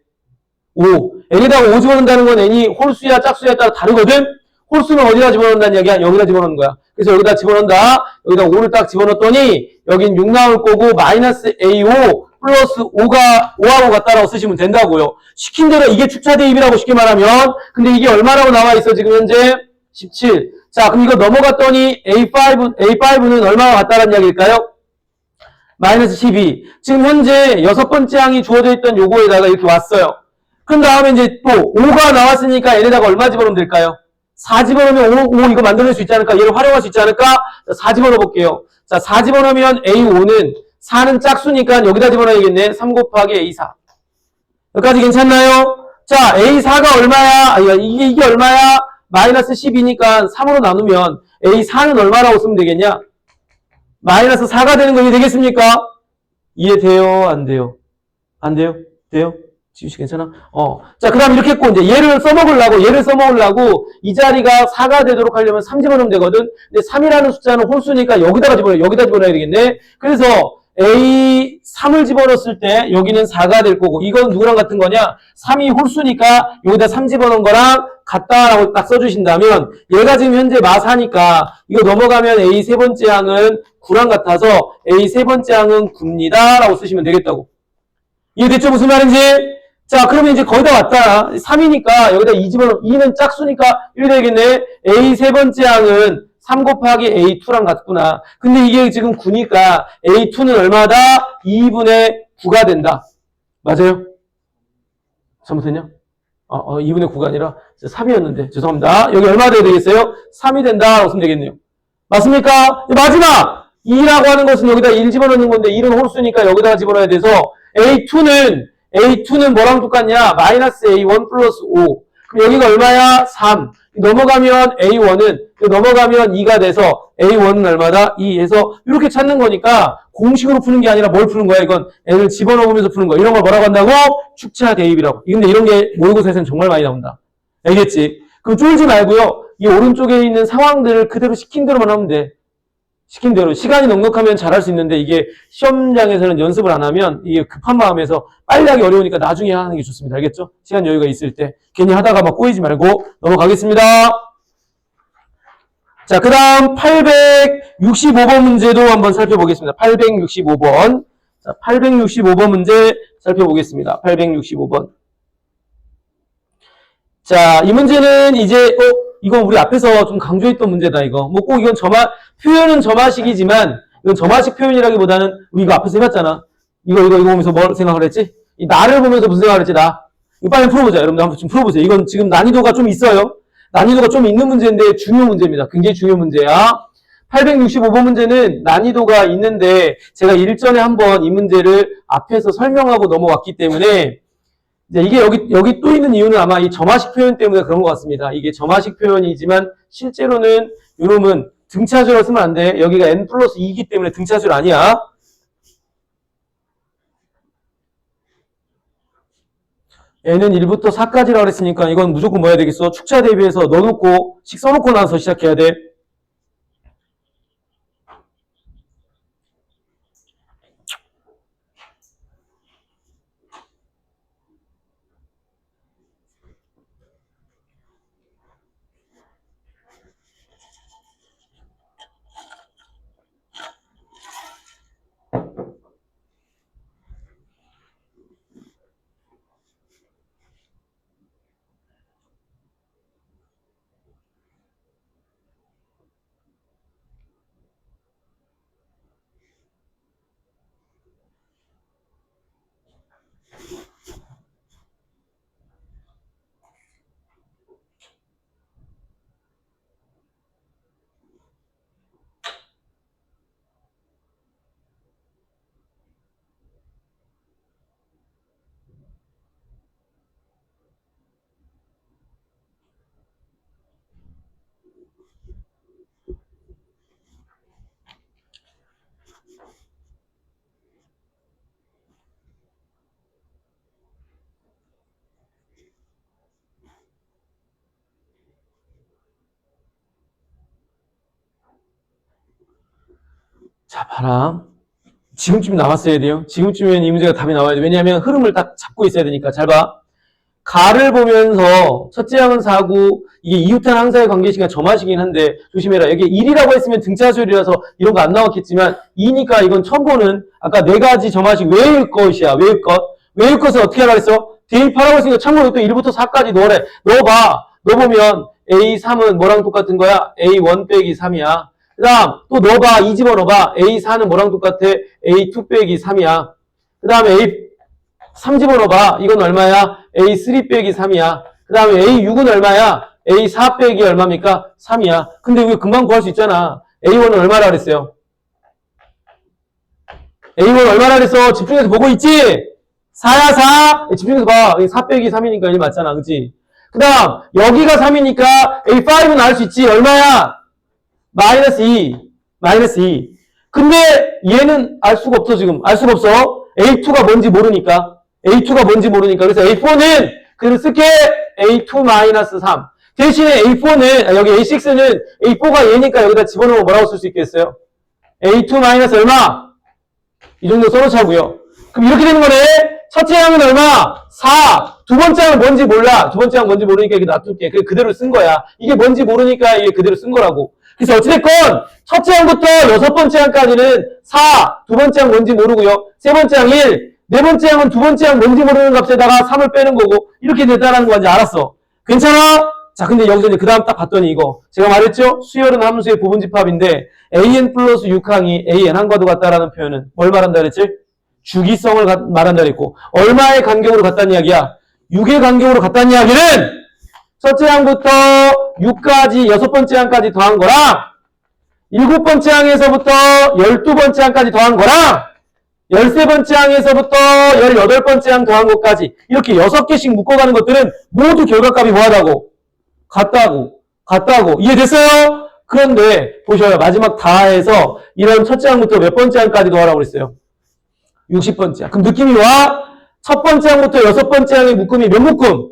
5. n에다가 5 집어넣는다는 건 n이 홀수야 짝수에 따라 다르거든? 홀수는 어디다 집어넣는다는 얘기야? 여기다 집어넣는 거야. 그래서 여기다 집어넣는다. 여기다 5를 딱 집어넣었더니 여긴 6 나올 거고 마이너스 A5 플러스 5하고 같다라고 쓰시면 된다고요. 시킨 대로 이게 축차 대입이라고 쉽게 말하면 근데 이게 얼마라고 나와 있어 지금 현재? 17. 자 그럼 이거 넘어갔더니 A5는 얼마가 같다라는 이야기일까요? 마이너스 12. 지금 현재 6번째 항이 주어져 있던 요거에다가 이렇게 왔어요. 그럼 다음에 이제 또 5가 나왔으니까 얘네다가 얼마 집어넣으면 될까요? 4 집어넣으면 5 이거 만들어낼 수 있지 않을까? 얘를 활용할 수 있지 않을까? 자, 4 집어넣어 볼게요. 자, 4 집어넣으면 A5는 4는 짝수니까 여기다 집어넣어야겠네. 3 곱하기 A4. 여기까지 괜찮나요? 자, A4가 얼마야? 이게 얼마야? 마이너스 12니까 3으로 나누면 A4는 얼마라고 쓰면 되겠냐? 마이너스 4가 되는 거 이해되겠습니까? 이해돼요? 안 돼요? 안 돼요? 돼요? 지우씨 괜찮아? 자, 그 다음 이렇게 했고, 이제 얘를 써먹으려고, 이 자리가 4가 되도록 하려면 3 집어넣으면 되거든? 근데 3이라는 숫자는 홀수니까 여기다 집어넣어야 되겠네? 그래서 A3을 집어넣었을 때 여기는 4가 될 거고, 이건 누구랑 같은 거냐? 3이 홀수니까 여기다 3 집어넣은 거랑 같다라고 딱 써주신다면, 얘가 지금 현재 마4니까, 이거 넘어가면 A 세 번째 항은 9랑 같아서 A 세 번째 항은 9입니다. 라고 쓰시면 되겠다고. 이해됐죠? 무슨 말인지? 자, 그러면 이제 거의 다 왔다. 3이니까 여기다 2 집어넣으면 2는 짝수니까 1 되겠네. A 세 번째 항은 3 곱하기 A2랑 같구나. 근데 이게 지금 9니까 A2는 얼마다? 2분의 9가 된다. 맞아요? 잘못했냐? 2분의 9가 아니라 3이었는데 죄송합니다. 여기 얼마 돼야 되겠어요? 3이 된다라고 쓰면 되겠네요. 맞습니까? 마지막! 2라고 하는 것은 여기다 1 집어넣는 건데 1은 홀수니까 여기다가 집어넣어야 돼서 A2는 뭐랑 똑같냐? 마이너스 A1 플러스 5. 그럼 여기가 얼마야? 3. 넘어가면 넘어가면 2가 돼서 A1은 얼마다? 2에서 이렇게 찾는 거니까 공식으로 푸는 게 아니라 뭘 푸는 거야? 이건 n을 집어넣으면서 푸는 거. 이런 걸 뭐라고 한다고? 축차 대입이라고. 근데 이런 게 모의고사에서는 정말 많이 나온다. 알겠지? 그럼 쫄지 말고요. 이 오른쪽에 있는 상황들을 그대로 시킨 대로만 하면 돼. 시킨 대로. 시간이 넉넉하면 잘할 수 있는데 이게 시험장에서는 연습을 안 하면 이게 급한 마음에서 빨리 하기 어려우니까 나중에 하는 게 좋습니다. 알겠죠? 시간 여유가 있을 때. 괜히 하다가 막 꼬이지 말고 넘어가겠습니다. 자, 그 다음 865번 문제도 한번 살펴보겠습니다. 865번. 자, 865번 문제 살펴보겠습니다. 865번. 자, 이 문제는 이제 이건 우리 앞에서 좀 강조했던 문제다, 이거. 뭐 꼭 이건 표현은 점화식이지만, 이건 점화식 표현이라기보다는, 우리 이거 앞에서 해봤잖아. 이거 보면서 뭘 생각을 했지? 이 나를 보면서 무슨 생각을 했지, 나? 이거 빨리 풀어보자. 여러분들 한번 좀 풀어보세요. 이건 지금 난이도가 좀 있어요. 난이도가 좀 있는 문제인데 중요 문제입니다. 굉장히 중요 문제야. 865번 문제는 난이도가 있는데, 제가 일전에 한번 이 문제를 앞에서 설명하고 넘어왔기 때문에, 이제 이게 여기 또 있는 이유는 아마 이 점화식 표현 때문에 그런 것 같습니다. 이게 점화식 표현이지만 실제로는 이놈은 등차수로 쓰면 안 돼. 여기가 n 플러스 2이기 때문에 등차수 아니야. n은 1부터 4까지라고 그랬으니까 이건 무조건 뭐 해야 되겠어? 축차 대비해서 넣어놓고 식 써놓고 나서 시작해야 돼. 자, 봐라. 지금쯤 나왔어야 돼요. 지금쯤이면 이 문제가 답이 나와야 돼. 왜냐하면 흐름을 딱 잡고 있어야 되니까. 잘 봐. 가를 보면서 첫째 항은 4고 이게 이웃한 항사의 관계식이 점화식이긴 한데 조심해라. 여기 1이라고 했으면 등차수열이라서 이런 거 안 나왔겠지만 2니까 이건 처음 보는 아까 네 가지 점화식 외울 것이야. 외울 것. 외울 것을 어떻게 하라 그랬어? 대입하라고 했으니까 참고로 또 1부터 4까지 넣으래. 넣어봐. 넣어보면 A3은 뭐랑 똑같은 거야? A1 빼기 3이야. 그 다음 또 넣어봐. 이 집어넣어봐. A4는 뭐랑 똑같아? A2 빼기 3이야. 그 다음에 A3 집어넣어봐. 이건 얼마야? A3 빼기 3이야. 그 다음에 A6은 얼마야? A4 빼기 얼마입니까? 3이야. 근데 왜 금방 구할 수 있잖아. A1은 얼마라 그랬어요? A1 얼마라 그랬어? 집중해서 보고 있지? 4야 4. 집중해서 봐. 4 빼기 3이니까 1 맞잖아. 그치? 그 다음 여기가 3이니까 A5는 알 수 있지. 얼마야? 마이너스 2. 마이너스 2. 근데 얘는 알 수가 없어 지금. 알 수가 없어. A2가 뭔지 모르니까. A2가 뭔지 모르니까. 그래서 A4는 그대로 쓸게. A2 마이너스 3. 대신에 A4는, 여기 A6는 A4가 얘니까 여기다 집어넣으면 뭐라고 쓸 수 있겠어요? A2 마이너스 얼마? 이 정도 써놓자고요. 그럼 이렇게 되는 거네. 첫째 항은 얼마? 4. 두 번째 항은 뭔지 몰라. 두 번째 항은 뭔지 모르니까 이렇게 놔둘게. 그대로 쓴 거야. 이게 뭔지 모르니까 이게 그대로 쓴 거라고. 그래서 어찌됐건 첫째 항부터 여섯 번째 항까지는 4. 두 번째 항 뭔지 모르고요. 세 번째 항 1. 네 번째 항은 두 번째 항 뭔지 모르는 값에다가 3을 빼는 거고 이렇게 됐다는 거 이제 알았어. 괜찮아? 자, 근데 여기서 이제 그 다음 딱 봤더니 이거 제가 말했죠? 수열은 함수의 부분집합인데 an 플러스 6항이 an 항과도 같다라는 표현은 뭘 말한다 그랬지? 주기성을 말한다 그랬고 얼마의 간격으로 같다는 이야기야? 6의 간격으로 같다는 이야기는 첫째 항부터 6까지 여섯 번째 항까지 더한 거랑 일곱 번째 항에서부터 12번째 항까지 더한 거랑 13번째 항에서부터 18번째 항 더한 것까지 이렇게 6개씩 묶어가는 것들은 모두 결과값이 뭐하다고? 같다고. 이해됐어요? 그런데 보셔요. 마지막 다해서 이런 첫째 항부터 몇 번째 항까지 더하라고 그랬어요? 60번째 항. 그럼 느낌이 와? 첫 번째 항부터 여섯 번째 항의 묶음이 몇 묶음?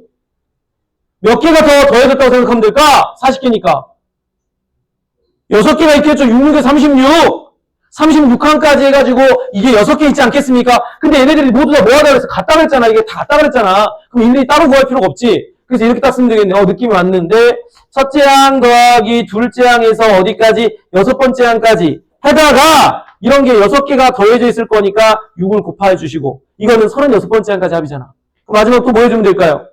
몇 개가 더 더해졌다고 생각하면 될까? 40개니까. 6개가 있겠죠. 6, 6에 36. 36항까지 해가지고 이게 6개 있지 않겠습니까? 근데 얘네들이 모두 다 뭐하다 그랬어? 같다 그랬잖아. 이게 다 같다 그랬잖아. 그럼 일일이 따로 구할 필요가 없지. 그래서 이렇게 딱 쓰면 되겠네. 느낌이 왔는데 첫째 항 더하기 둘째 항에서 어디까지? 여섯 번째 항까지 해다가 이런 게 6개가 더해져 있을 거니까 6을 곱해 주시고 이거는 36번째 항까지 합이잖아. 그럼 마지막 또 뭐 해주면 될까요?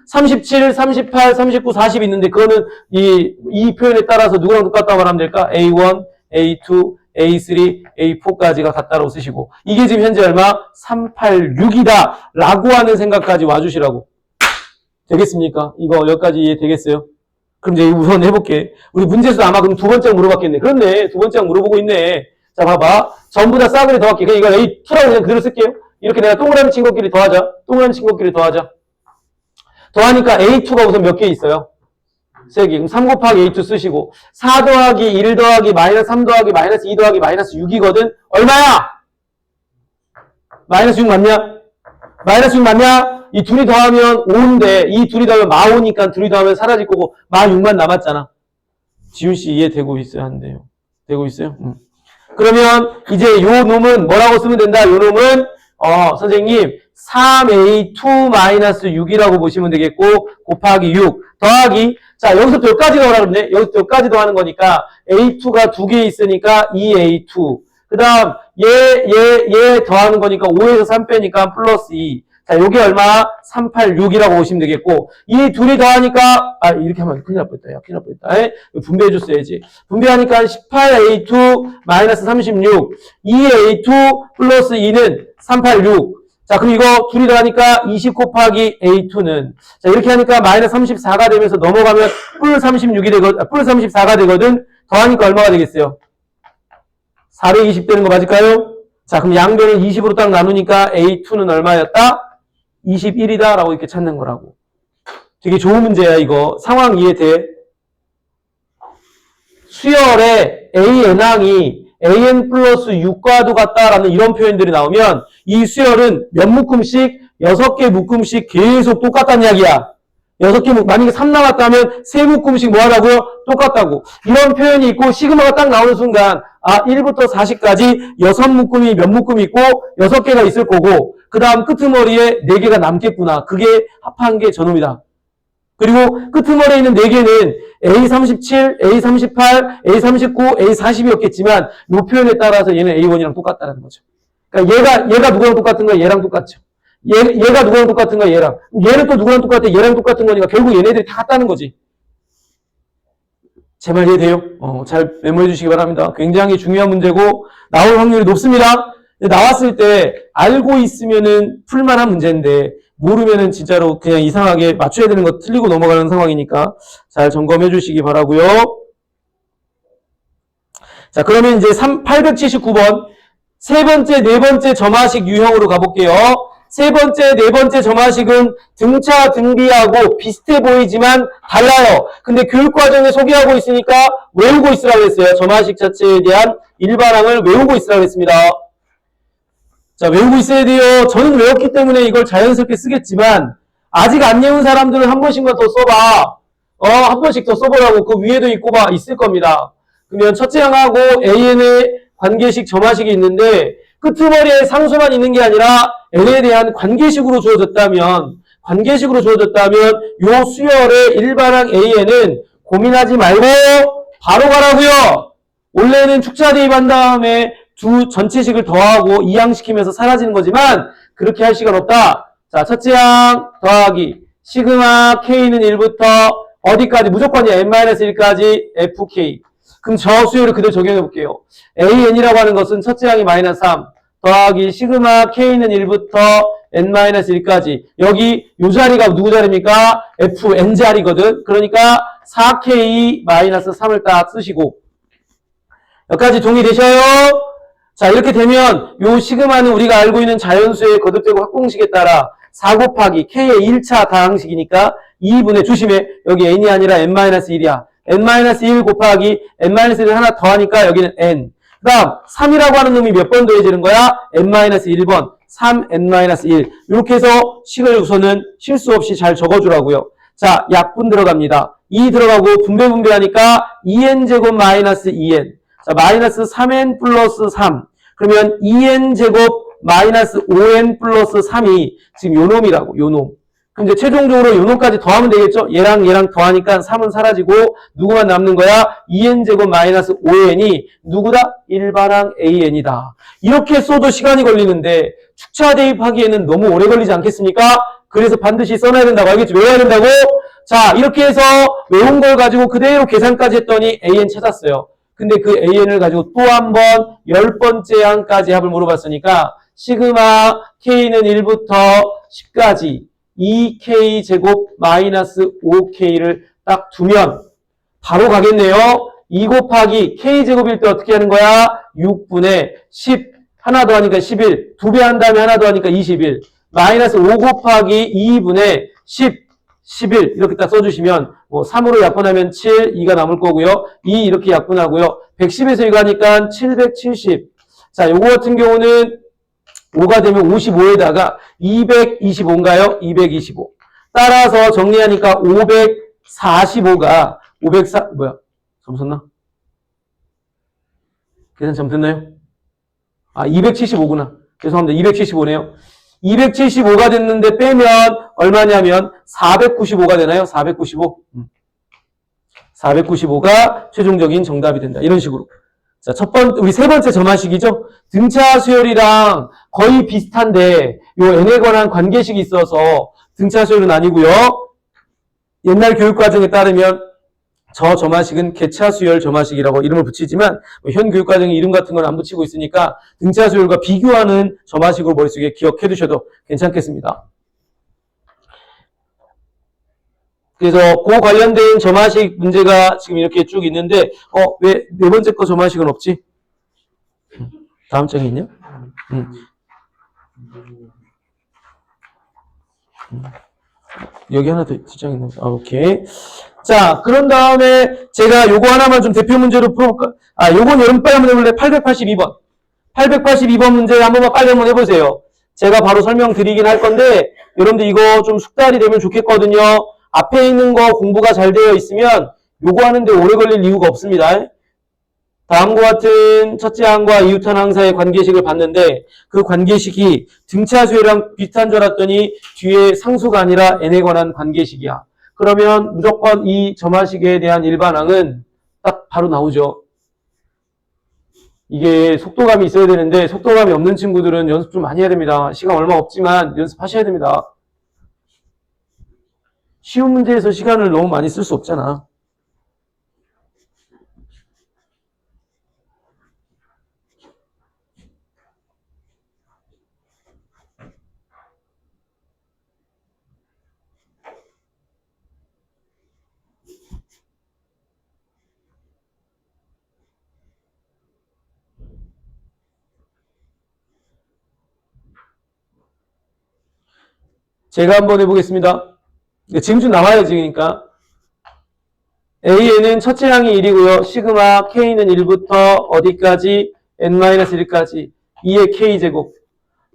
37, 38, 39, 40 있는데 그거는 이 표현에 따라서 누구랑 똑같다고 말하면 될까? A1, A2, A3, A4까지가 같다고 쓰시고 이게 지금 현재 얼마? 386이다 라고 하는 생각까지 와주시라고. 되겠습니까? 이거 여기까지 이해되겠어요? 그럼 이제 우선 해볼게. 우리 문제에서 아마 그럼 두 번째 물어봤겠네. 그렇네. 두 번째 물어보고 있네. 자, 봐봐. 전부 다 싸그리 더할게. 그냥 이거 A2라고 그냥 그대로 쓸게요. 이렇게 내가 동그라미 친 것끼리 더하자. 동그라미 친 것끼리 더하자. 더하니까 A2가 우선 몇 개 있어요? 3개. 그럼 3 곱하기 A2 쓰시고 4 더하기 1 더하기 마이너스 3 더하기 마이너스 2 더하기 마이너스 6이거든? 얼마야? 마이너스 6 맞냐? 마이너스 6 맞냐? 이 둘이 더하면 5인데 이 둘이 더하면 마5니까 둘이 더하면 사라질 거고 마6만 남았잖아. 지훈씨 이해되고 있어야 한대요. 되고 있어요? 그러면 이제 요 놈은 뭐라고 쓰면 된다? 요 놈은 선생님 3A2-6이라고 보시면 되겠고 곱하기 6 더하기 자 여기서부터 여기까지 더하라 그러네. 여기서부터 여기까지 더하는 거니까 A2가 2개 있으니까 2A2 그 다음 얘 더하는 거니까 5에서 3 빼니까 플러스 2 자, 요게 얼마? 386이라고 보시면 되겠고, 이 둘이 더하니까, 이렇게 하면 큰일 날 뻔했다. 큰일 날 뻔했다. 분배해줬어야지. 분배하니까 18A2 마이너스 36, 2A2 플러스 2는 386. 자, 그럼 이거 둘이 더하니까 20 곱하기 A2는, 자, 이렇게 하니까 마이너스 34가 되면서 넘어가면 뿔 36이 되거든, 뿔 34가 되거든, 더하니까 얼마가 되겠어요? 420 되는 거 맞을까요? 자, 그럼 양변을 20으로 딱 나누니까 A2는 얼마였다? 21이다 라고 이렇게 찾는 거라고. 되게 좋은 문제야 이거. 상황 이해돼? 수열에 AN항이 AN 플러스 6과도 같다라는 이런 표현들이 나오면 이 수열은 몇 묶음씩? 6개 묶음씩 계속 똑같다는 이야기야. 6개 만약에 3 남았다면 3묶음씩 뭐 하라고요? 똑같다고. 이런 표현이 있고 시그마가 딱 나오는 순간 아, 1부터 40까지 6묶음이 몇 묶음이 있고 6개가 있을 거고 그 다음 끄트머리에 4개가 남겠구나. 그게 합한 게 저놈이다. 그리고 끄트머리에 있는 4개는 A37, A38, A39, A40이었겠지만 이 표현에 따라서 얘는 A1이랑 똑같다는 거죠. 그러니까 얘가 누구랑 똑같은 거야? 얘랑 똑같죠. 얘가 누구랑 똑같은 거야? 얘랑. 얘는 또 누구랑 똑같아? 얘랑 똑같은 거니까 결국 얘네들이 다 같다는 거지. 제 말 이해돼요? 잘 메모해 주시기 바랍니다. 굉장히 중요한 문제고 나올 확률이 높습니다. 나왔을 때 알고 있으면은 풀만한 문제인데 모르면은 진짜로 그냥 이상하게 맞춰야 되는 거 틀리고 넘어가는 상황이니까 잘 점검해 주시기 바라고요. 자, 그러면 이제 879번 세 번째, 네 번째 점화식 유형으로 가볼게요. 세 번째, 네 번째 점화식은 등차, 등비하고 비슷해 보이지만 달라요. 근데 교육과정에 소개하고 있으니까 외우고 있으라고 했어요. 점화식 자체에 대한 일반항을 외우고 있으라고 했습니다. 자, 외우고 있어야 돼요. 저는 외웠기 때문에 이걸 자연스럽게 쓰겠지만 아직 안 외운 사람들은 한 번씩만 더 써봐. 한 번씩 더 써보라고. 그 위에도 있고 있을 겁니다. 그러면 첫째 항하고 AN의 관계식 점화식이 있는데 끄트머리에 상수만 있는 게 아니라 N에 대한 관계식으로 주어졌다면 요 수열의 일반항 AN은 고민하지 말고 바로 가라고요. 원래는 축차 대입한 다음에 두 전체식을 더하고 이항시키면서 사라지는 거지만 그렇게 할 시간 없다. 자, 첫째 항 더하기 시그마 K는 1부터 어디까지? 무조건이야. N-1까지 FK. 그럼 저 수열을 그대로 적용해 볼게요. AN이라고 하는 것은 첫째 항이 -3 더하기 시그마 K는 1부터 N-1까지. 여기 요 자리가 누구 자리입니까? FN 자리거든. 그러니까 4K-3을 딱 쓰시고 여기까지 동의되셔요? 자, 이렇게 되면 요 시그마는 우리가 알고 있는 자연수의 거듭되고 합공식에 따라 4 곱하기 K의 1차 다항식이니까 2분의 조심해. 여기 N이 아니라 N-1이야. N-1 곱하기 N-1을 하나 더하니까 여기는 N. 그 다음 3이라고 하는 놈이 몇 번 더해지는 거야? N-1번. 3N-1. 이렇게 해서 식을 우선은 실수 없이 잘 적어주라고요. 자, 약분 들어갑니다. 2 들어가고 분배하니까 2n제곱 마이너스 2n. 자, 마이너스 3n 플러스 3. 그러면 2n제곱 마이너스 5n 플러스 3이 지금 요 놈이라고, 요 놈. 그럼 이제 최종적으로 요 놈까지 더하면 되겠죠? 얘랑 더하니까 3은 사라지고 누구만 남는 거야? 2n제곱 마이너스 5n이 누구다? 일반항 AN이다. 이렇게 써도 시간이 걸리는데 축차 대입하기에는 너무 오래 걸리지 않겠습니까? 그래서 반드시 써놔야 된다고. 알겠지? 외워야 된다고? 자, 이렇게 해서 외운 걸 가지고 그대로 계산까지 했더니 AN 찾았어요. 근데 그 AN을 가지고 또 한 번 10번째 항까지 합을 물어봤으니까 시그마 K는 1부터 10까지 2K 제곱 마이너스 5K를 딱 두면 바로 가겠네요. 2 곱하기 K 제곱일 때 어떻게 하는 거야? 6분의 10 하나 더 하니까 11 두 배 한 다음에 하나 더 하니까 21 마이너스 5 곱하기 2분의 10 11 이렇게 딱 써주시면 뭐 3으로 약분하면 7, 2가 남을 거고요. 2 이렇게 약분하고요. 110에서 이거 하니까 770. 자, 요거 같은 경우는 5가 되면 55에다가 225인가요? 225. 따라서 정리하니까 545가 점 썼나? 계산 점 됐나요? 275구나. 죄송합니다. 275네요. 275가 됐는데 빼면 얼마냐면 495가 되나요? 495. 495가 최종적인 정답이 된다. 이런 식으로. 자, 우리 세 번째 점화식이죠. 등차 수열이랑 거의 비슷한데 요 n에 관한 관계식이 있어서 등차 수열은 아니고요. 옛날 교육과정에 따르면 저 점화식은 개차 수열 점화식이라고 이름을 붙이지만 현 교육과정에 이름 같은 건 안 붙이고 있으니까 등차 수열과 비교하는 점화식으로 머릿속에 기억해 두셔도 괜찮겠습니다. 그래서 그 관련된 점화식 문제가 지금 이렇게 쭉 있는데 왜 네 번째 거 점화식은 없지? 다음 장에 있냐? 여기 하나 더 뒷장에 있는 거. 오케이. 자, 그런 다음에 제가 요거 하나만 좀 대표 문제로 풀어볼까? 요건 여러분 빨리 한번 해볼래? 882번. 882번 문제 한 번만 빨리 한번 해보세요. 제가 바로 설명드리긴 할 건데 여러분들 이거 좀 숙달이 되면 좋겠거든요. 앞에 있는 거 공부가 잘 되어 있으면 요거 하는데 오래 걸릴 이유가 없습니다. 다음과 같은 첫째 항과 이웃한 항사의 관계식을 봤는데 그 관계식이 등차 수열이랑 비슷한 줄 알았더니 뒤에 상수가 아니라 n에 관한 관계식이야. 그러면 무조건 이 점화식에 대한 일반항은 딱 바로 나오죠. 이게 속도감이 있어야 되는데 속도감이 없는 친구들은 연습 좀 많이 해야 됩니다. 시간 얼마 없지만 연습하셔야 됩니다. 쉬운 문제에서 시간을 너무 많이 쓸 수 없잖아. 제가 한번 해보겠습니다. 지금 좀 나와야지, 그러니까. A에는 첫째 항이 1이고요. 시그마 K는 1부터 어디까지? N-1까지. 2의 K제곱.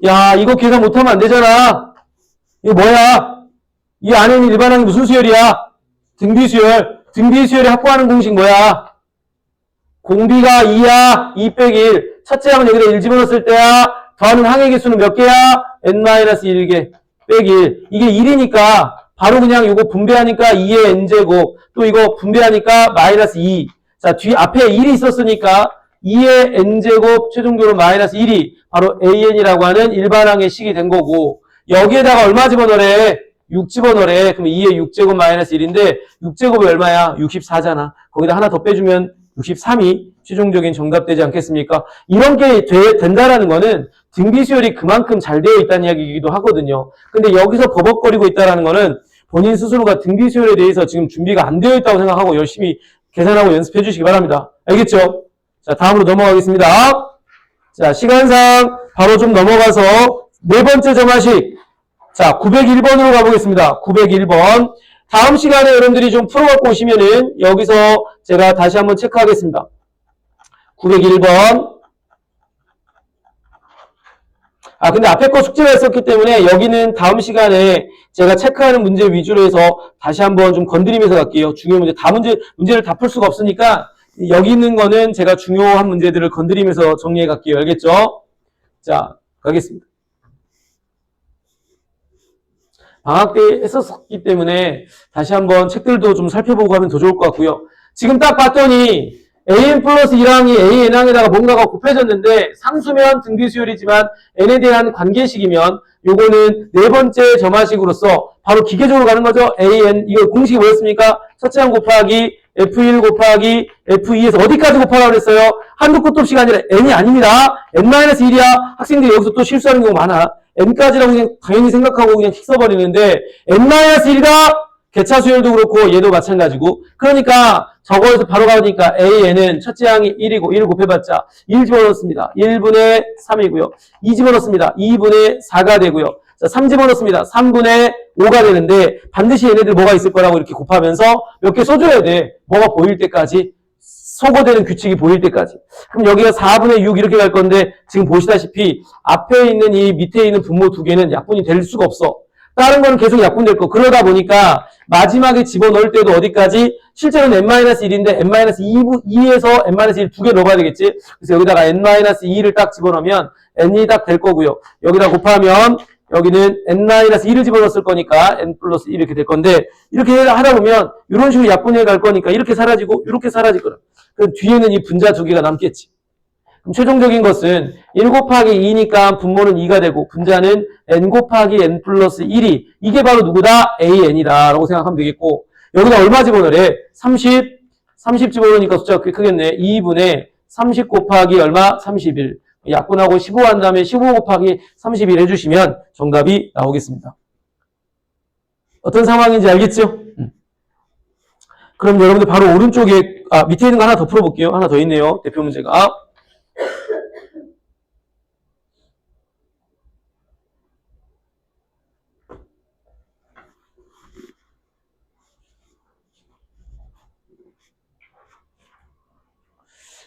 야, 이거 계산 못하면 안 되잖아. 이거 뭐야? 이 안에는 일반항이 무슨 수열이야? 등비수열. 등비수열이 확보하는 공식 뭐야? 공비가 2야. 2 빼기 1. 첫째 항은 여기다 1 집어넣었을 때야. 더하는 항의 개수는 몇 개야? N-1개. 빼기 1. 이게 1이니까 바로 그냥 이거 분배하니까 2의 n제곱 또 이거 분배하니까 마이너스 2. 자, 뒤 앞에 1이 있었으니까 2의 n제곱 최종적으로 마이너스 1이 바로 an이라고 하는 일반항의 식이 된 거고 여기에다가 얼마 집어넣으래? 6 집어넣으래. 그럼 2의 6제곱 마이너스 1인데 6제곱이 얼마야? 64잖아. 거기다 하나 더 빼주면 63이 최종적인 정답 되지 않겠습니까? 이런 게 된다라는 거는 등비수열이 그만큼 잘 되어 있다는 이야기이기도 하거든요. 근데 여기서 버벅거리고 있다는 거는 본인 스스로가 등비수열에 대해서 지금 준비가 안 되어 있다고 생각하고 열심히 계산하고 연습해 주시기 바랍니다. 알겠죠? 자, 다음으로 넘어가겠습니다. 자, 시간상 바로 좀 넘어가서 네 번째 점화식. 자, 901번으로 가보겠습니다. 901번. 다음 시간에 여러분들이 좀 풀어갖고 오시면은 여기서 제가 다시 한번 체크하겠습니다. 901번. 근데 앞에 거 숙제가 있었기 때문에 여기는 다음 시간에 제가 체크하는 문제 위주로 해서 다시 한번 좀 건드리면서 갈게요. 중요한 문제, 문제를 다 풀 수가 없으니까 여기 있는 거는 제가 중요한 문제들을 건드리면서 정리해 갈게요. 알겠죠? 자, 가겠습니다. 방학 때 했었기 때문에 다시 한번 책들도 좀 살펴보고 하면 더 좋을 것 같고요. 지금 딱 봤더니 an 플러스 1항이 an항에다가 뭔가가 곱해졌는데 상수면 등비수열이지만 n에 대한 관계식이면 요거는 네 번째 점화식으로서 바로 기계적으로 가는 거죠. an 이거 공식이 뭐였습니까? 첫째 항 곱하기 f1 곱하기 f2에서 어디까지 곱하라고 그랬어요? 한두 끝도 없이가 아니라 n이 아닙니다. n-1이야. 학생들이 여기서 또 실수하는 경우 많아. n까지라고 그냥 당연히 생각하고 그냥 킥 써버리는데 n-1가 개차 수열도 그렇고 얘도 마찬가지고 그러니까 저거에서 바로 가니까 AN은 첫째 항이 1이고 1 곱해봤자 1 집어넣습니다. 1분의 3이고요. 2 집어넣습니다. 2분의 4가 되고요. 자, 3 집어넣습니다. 3분의 5가 되는데 반드시 얘네들 뭐가 있을 거라고 이렇게 곱하면서 몇 개 써줘야 돼. 뭐가 보일 때까지. 소거되는 규칙이 보일 때까지. 그럼 여기가 4분의 6 이렇게 갈 건데 지금 보시다시피 앞에 있는 이 밑에 있는 분모 두 개는 약분이 될 수가 없어. 다른 거는 계속 약분될 거. 그러다 보니까 마지막에 집어넣을 때도 어디까지? 실제로는 n-1인데 n-2에서 n-1 두 개 넣어봐야 되겠지? 그래서 여기다가 n-2를 딱 집어넣으면 n이 딱 될 거고요. 여기다 곱하면 여기는 n-2를 집어넣었을 거니까 n 플러스 1 이렇게 될 건데 이렇게 하다 보면 이런 식으로 약분해 갈 거니까 이렇게 사라지고 이렇게 사라질 거라. 그럼 뒤에는 이 분자 두 개가 남겠지. 그럼 최종적인 것은 1 곱하기 2니까 분모는 2가 되고 분자는 n 곱하기 n 플러스 1이 이게 바로 누구다? an이다 라고 생각하면 되겠고 여기다 얼마 집어넣으래? 30 집어넣으니까 숫자가 꽤 크겠네. 2분의 30 곱하기 얼마? 31 약분하고 15 한 다음에 15 곱하기 31 해주시면 정답이 나오겠습니다. 어떤 상황인지 알겠죠? 그럼 여러분들 바로 오른쪽에 밑에 있는 거 하나 더 풀어볼게요. 하나 더 있네요. 대표 문제가.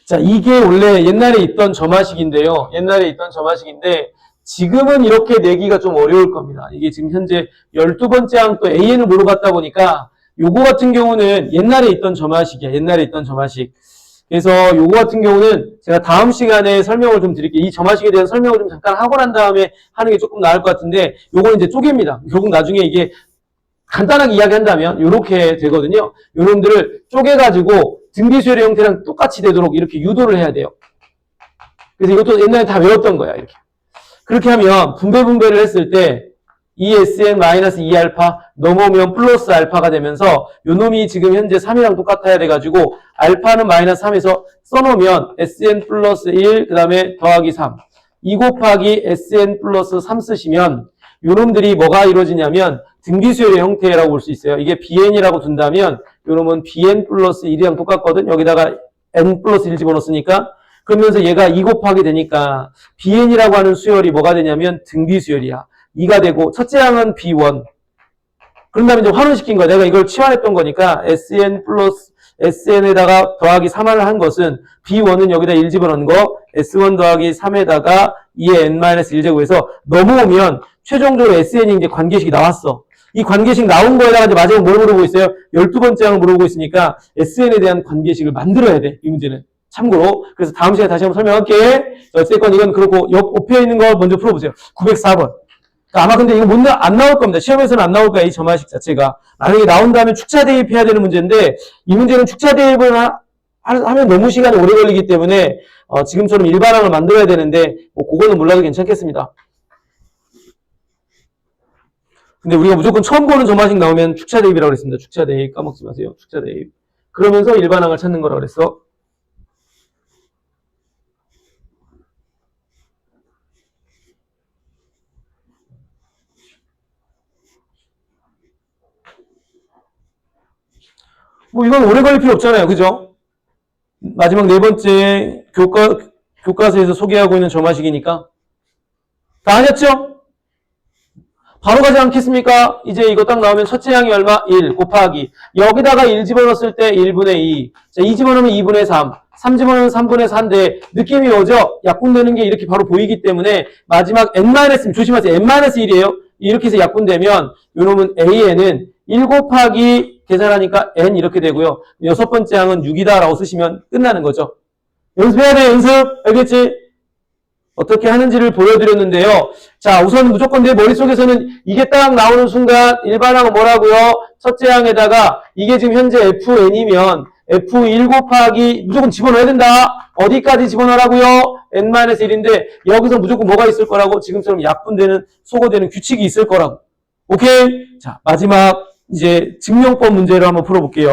자, 이게 원래 옛날에 있던 점화식인데요. 옛날에 있던 점화식인데 지금은 이렇게 내기가 좀 어려울 겁니다. 이게 지금 현재 12번째 항 또 AN을 물어봤다 보니까 요거 같은 경우는 옛날에 있던 점화식이야. 옛날에 있던 점화식. 그래서 요거 같은 경우는 제가 다음 시간에 설명을 좀 드릴게요. 이 점화식에 대한 설명을 좀 잠깐 하고 난 다음에 하는 게 조금 나을 것 같은데, 요거는 이제 쪼개입니다. 결국 나중에 이게 간단하게 이야기한다면 요렇게 되거든요. 요놈들을 쪼개가지고 등비수열의 형태랑 똑같이 되도록 이렇게 유도를 해야 돼요. 그래서 이것도 옛날에 다 외웠던 거야, 이렇게. 그렇게 하면 분배를 했을 때 ESN-2알파 넘어오면 플러스 알파가 되면서 요놈이 지금 현재 3이랑 똑같아야 돼가지고 알파는 마이너스 3에서 써놓으면 SN 플러스 1, 그 다음에 더하기 3. 2 곱하기 SN 플러스 3 쓰시면 요놈들이 뭐가 이루어지냐면 등비수열의 형태라고 볼 수 있어요. 이게 BN이라고 둔다면 요놈은 BN 플러스 1이랑 똑같거든. 여기다가 N 플러스 1 집어넣었으니까. 그러면서 얘가 2 곱하기 되니까 BN이라고 하는 수열이 뭐가 되냐면 등비수열이야. 2가 되고 첫째 항은 B1. 그런 다음에 이제 환원시킨 거야. 내가 이걸 치환했던 거니까 SN 플러스 SN에다가 더하기 3을 한 것은 B1은 여기다 1 집어넣은 거 S1 더하기 3에다가 2의 N-1제곱해서 넘어오면 최종적으로 SN이 이제 관계식이 나왔어. 이 관계식 나온 거에다가 이제 마지막 뭘 물어보고 있어요? 12번째 항을 물어보고 있으니까 SN에 대한 관계식을 만들어야 돼. 이 문제는. 참고로. 그래서 다음 시간에 다시 한번 설명할게. 어쨌건 이건 그렇고 옆 옆에 있는 거 먼저 풀어보세요. 904번. 아마 근데 이거 안 나올 겁니다. 시험에서는 안 나올 거야, 이 점화식 자체가. 만약에 나온다면 축차 대입해야 되는 문제인데, 이 문제는 축차 대입을 하면 너무 시간이 오래 걸리기 때문에, 지금처럼 일반항을 만들어야 되는데, 뭐, 그거는 몰라도 괜찮겠습니다. 근데 우리가 무조건 처음 보는 점화식 나오면 축차 대입이라고 그랬습니다. 축차 대입. 까먹지 마세요. 축차 대입. 그러면서 일반항을 찾는 거라고 그랬어. 뭐 이건 오래 걸릴 필요 없잖아요. 그죠? 마지막 네 번째 교과서에서 소개하고 있는 점화식이니까. 다 하셨죠? 바로 가지 않겠습니까? 이제 이거 딱 나오면 첫째 항이 얼마? 1 곱하기. 여기다가 1 집어넣었을 때 1분의 2. 자, 2 집어넣으면 2분의 3. 3 집어넣으면 3분의 4인데 느낌이 오죠? 약분되는 게 이렇게 바로 보이기 때문에 마지막 n-1, 조심하세요. n-1이에요. 이렇게 해서 약분되면 요놈은 AN은 1 곱하기 계산하니까 n 이렇게 되고요. 여섯 번째 항은 6이다라고 쓰시면 끝나는 거죠. 연습해야 돼, 연습. 알겠지? 어떻게 하는지를 보여드렸는데요. 자, 우선 무조건 내 머릿속에서는 이게 딱 나오는 순간 일반항은 뭐라고요? 첫째 항에다가 이게 지금 현재 FN이면 F1 곱하기 무조건 집어넣어야 된다. 어디까지 집어넣으라고요? N-1인데 여기서 무조건 뭐가 있을 거라고? 지금처럼 약분되는, 소거되는 규칙이 있을 거라고. 오케이? 자, 마지막 이제 증명법 문제를 한번 풀어볼게요.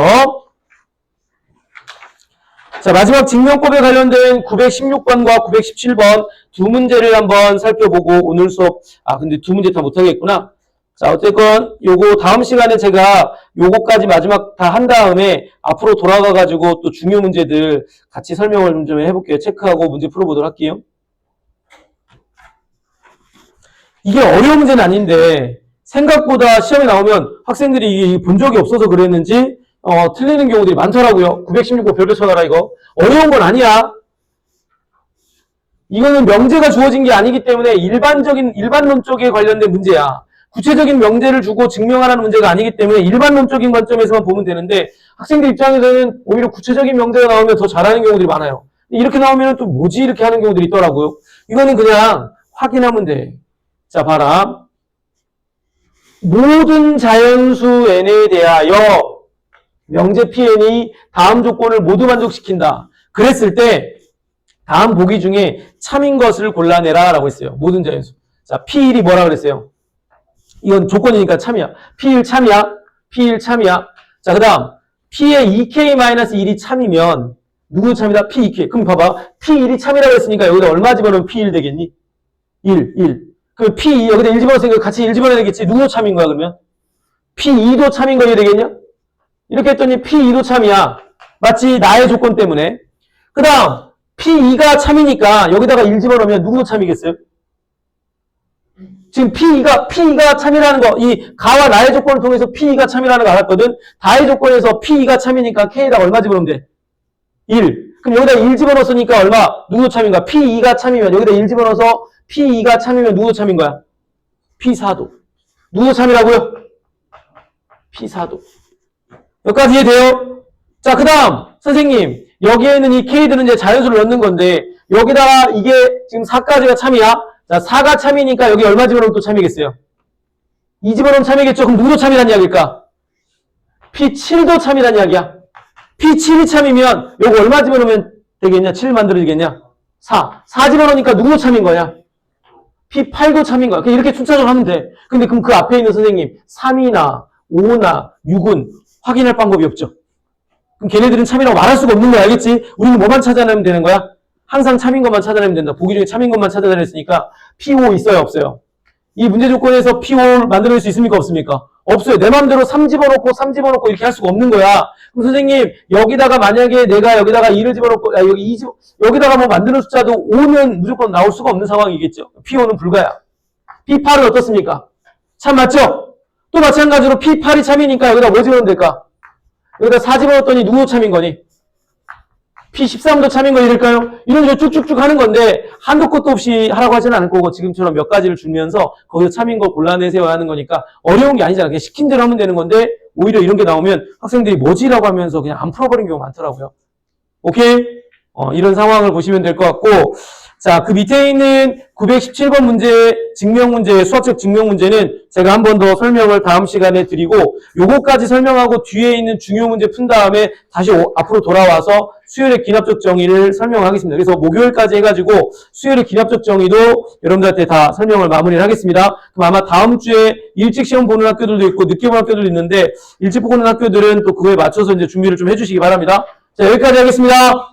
자, 마지막 증명법에 관련된 916번과 917번 두 문제를 한번 살펴보고 오늘 수업, 근데 두 문제 다 못하겠구나. 자, 어쨌건 요거 다음 시간에 제가 요거까지 마지막 다 한 다음에 앞으로 돌아가가지고 또 중요 문제들 같이 설명을 좀 해볼게요. 체크하고 문제 풀어보도록 할게요. 이게 어려운 문제는 아닌데 생각보다 시험에 나오면 학생들이 이게 본 적이 없어서 그랬는지 틀리는 경우들이 많더라고요. 916번 별표 쳐놔라 이거. 어려운 건 아니야. 이거는 명제가 주어진 게 아니기 때문에 일반론 쪽에 관련된 문제야. 구체적인 명제를 주고 증명하라는 문제가 아니기 때문에 일반론적인 관점에서만 보면 되는데 학생들 입장에서는 오히려 구체적인 명제가 나오면 더 잘하는 경우들이 많아요. 이렇게 나오면 또 뭐지 이렇게 하는 경우들이 있더라고요. 이거는 그냥 확인하면 돼. 자, 봐라. 모든 자연수 n에 대하여 명제 Pn이 다음 조건을 모두 만족시킨다. 그랬을 때 다음 보기 중에 참인 것을 골라내라 라고 했어요. 모든 자연수. 자, P1이 뭐라 그랬어요? 이건 조건이니까 참이야. P1 참이야. P1 참이야. 자, 그 다음 P의 2K-1이 참이면 누구 참이다? P2K. 그럼 봐봐. P1이 참이라고 했으니까 여기다 얼마 집어넣으면 P1 되겠니? 1. 그 P2 여기다 1 집어넣으니까 같이 1 집어넣어야 되겠지. 누구 참인 거야 그러면? P2도 참인 거야 되겠냐? 이렇게 했더니 P2도 참이야. 마치 나의 조건 때문에. 그 다음 P2가 참이니까 여기다가 1 집어넣으면 누구 참이겠어요? 지금 P2가 참이라는 거, 이 가와 나의 조건을 통해서 P2가 참이라는 거 알았거든? 다의 조건에서 P2가 참이니까 K에다가 얼마 집어넣으면 돼? 1. 그럼 여기다 1 집어넣었으니까 얼마? 누구 참인가? P2가 참이면 여기다 1 집어넣어서 P2가 참이면 누구 참인 거야? P4도. 누구 참이라고요? P4도. 여기까지 이해돼요? 자, 그 다음 선생님 여기에는 이 K들은 이제 자연수를 넣는 건데, 여기다가 이게 지금 4까지가 참이야? 자, 4가 참이니까 여기 얼마 집어넣으면 또 참이겠어요? 2 집어넣으면 참이겠죠? 그럼 누구도 참이란 이야기일까? P7도 참이란 이야기야. P7이 참이면 요거 얼마 집어넣으면 되겠냐? 7 만들어지겠냐? 4. 4 집어넣으니까 누구도 참인 거냐? P8도 참인 거야. 그냥 이렇게 순차적으로 하면 돼. 근데 그럼 그 앞에 있는 선생님 3이나 5나 6은 확인할 방법이 없죠. 그럼 걔네들은 참이라고 말할 수가 없는 거야. 알겠지? 우리는 뭐만 찾아내면 되는 거야? 항상 참인 것만 찾아내면 된다. 보기 중에 참인 것만 찾아내랬으니까 P5 있어요? 없어요? 이 문제 조건에서 P5를 만들어낼 수 있습니까? 없습니까? 없어요. 내 맘대로 3 집어넣고 3 집어넣고 이렇게 할 수가 없는 거야. 그럼 선생님 여기다가 만약에 내가 여기다가 2를 집어넣고 여기 2 여기다가 뭐 만드는 숫자도 5는 무조건 나올 수가 없는 상황이겠죠. P5는 불가야. P8은 어떻습니까? 참 맞죠? 또 마찬가지로 P8이 참이니까 여기다 뭐 집어넣으면 될까? 여기다 4 집어넣었더니 누구 참인 거니? P13도 참인 거니 될까요? 이런 식으로 쭉쭉쭉 하는 건데 한도 끝도 없이 하라고 하지는 않을 거고 지금처럼 몇 가지를 주면서 거기서 참인 거 골라내세요 하는 거니까 어려운 게 아니잖아. 그냥 시킨 대로 하면 되는 건데 오히려 이런 게 나오면 학생들이 뭐지라고 하면서 그냥 안 풀어버린 경우가 많더라고요. 오케이? 이런 상황을 보시면 될 것 같고 자, 그 밑에 있는 917번 문제, 증명 문제, 수학적 증명 문제는 제가 한 번 더 설명을 다음 시간에 드리고 요거까지 설명하고 뒤에 있는 중요 문제 푼 다음에 다시 앞으로 돌아와서 수열의 기납적 정의를 설명하겠습니다. 그래서 목요일까지 해가지고 수열의 기납적 정의도 여러분들한테 다 설명을 마무리를 하겠습니다. 그럼 아마 다음 주에 일찍 시험 보는 학교들도 있고 늦게 보는 학교들도 있는데 일찍 보는 학교들은 또 그거에 맞춰서 이제 준비를 좀 해주시기 바랍니다. 자, 여기까지 하겠습니다.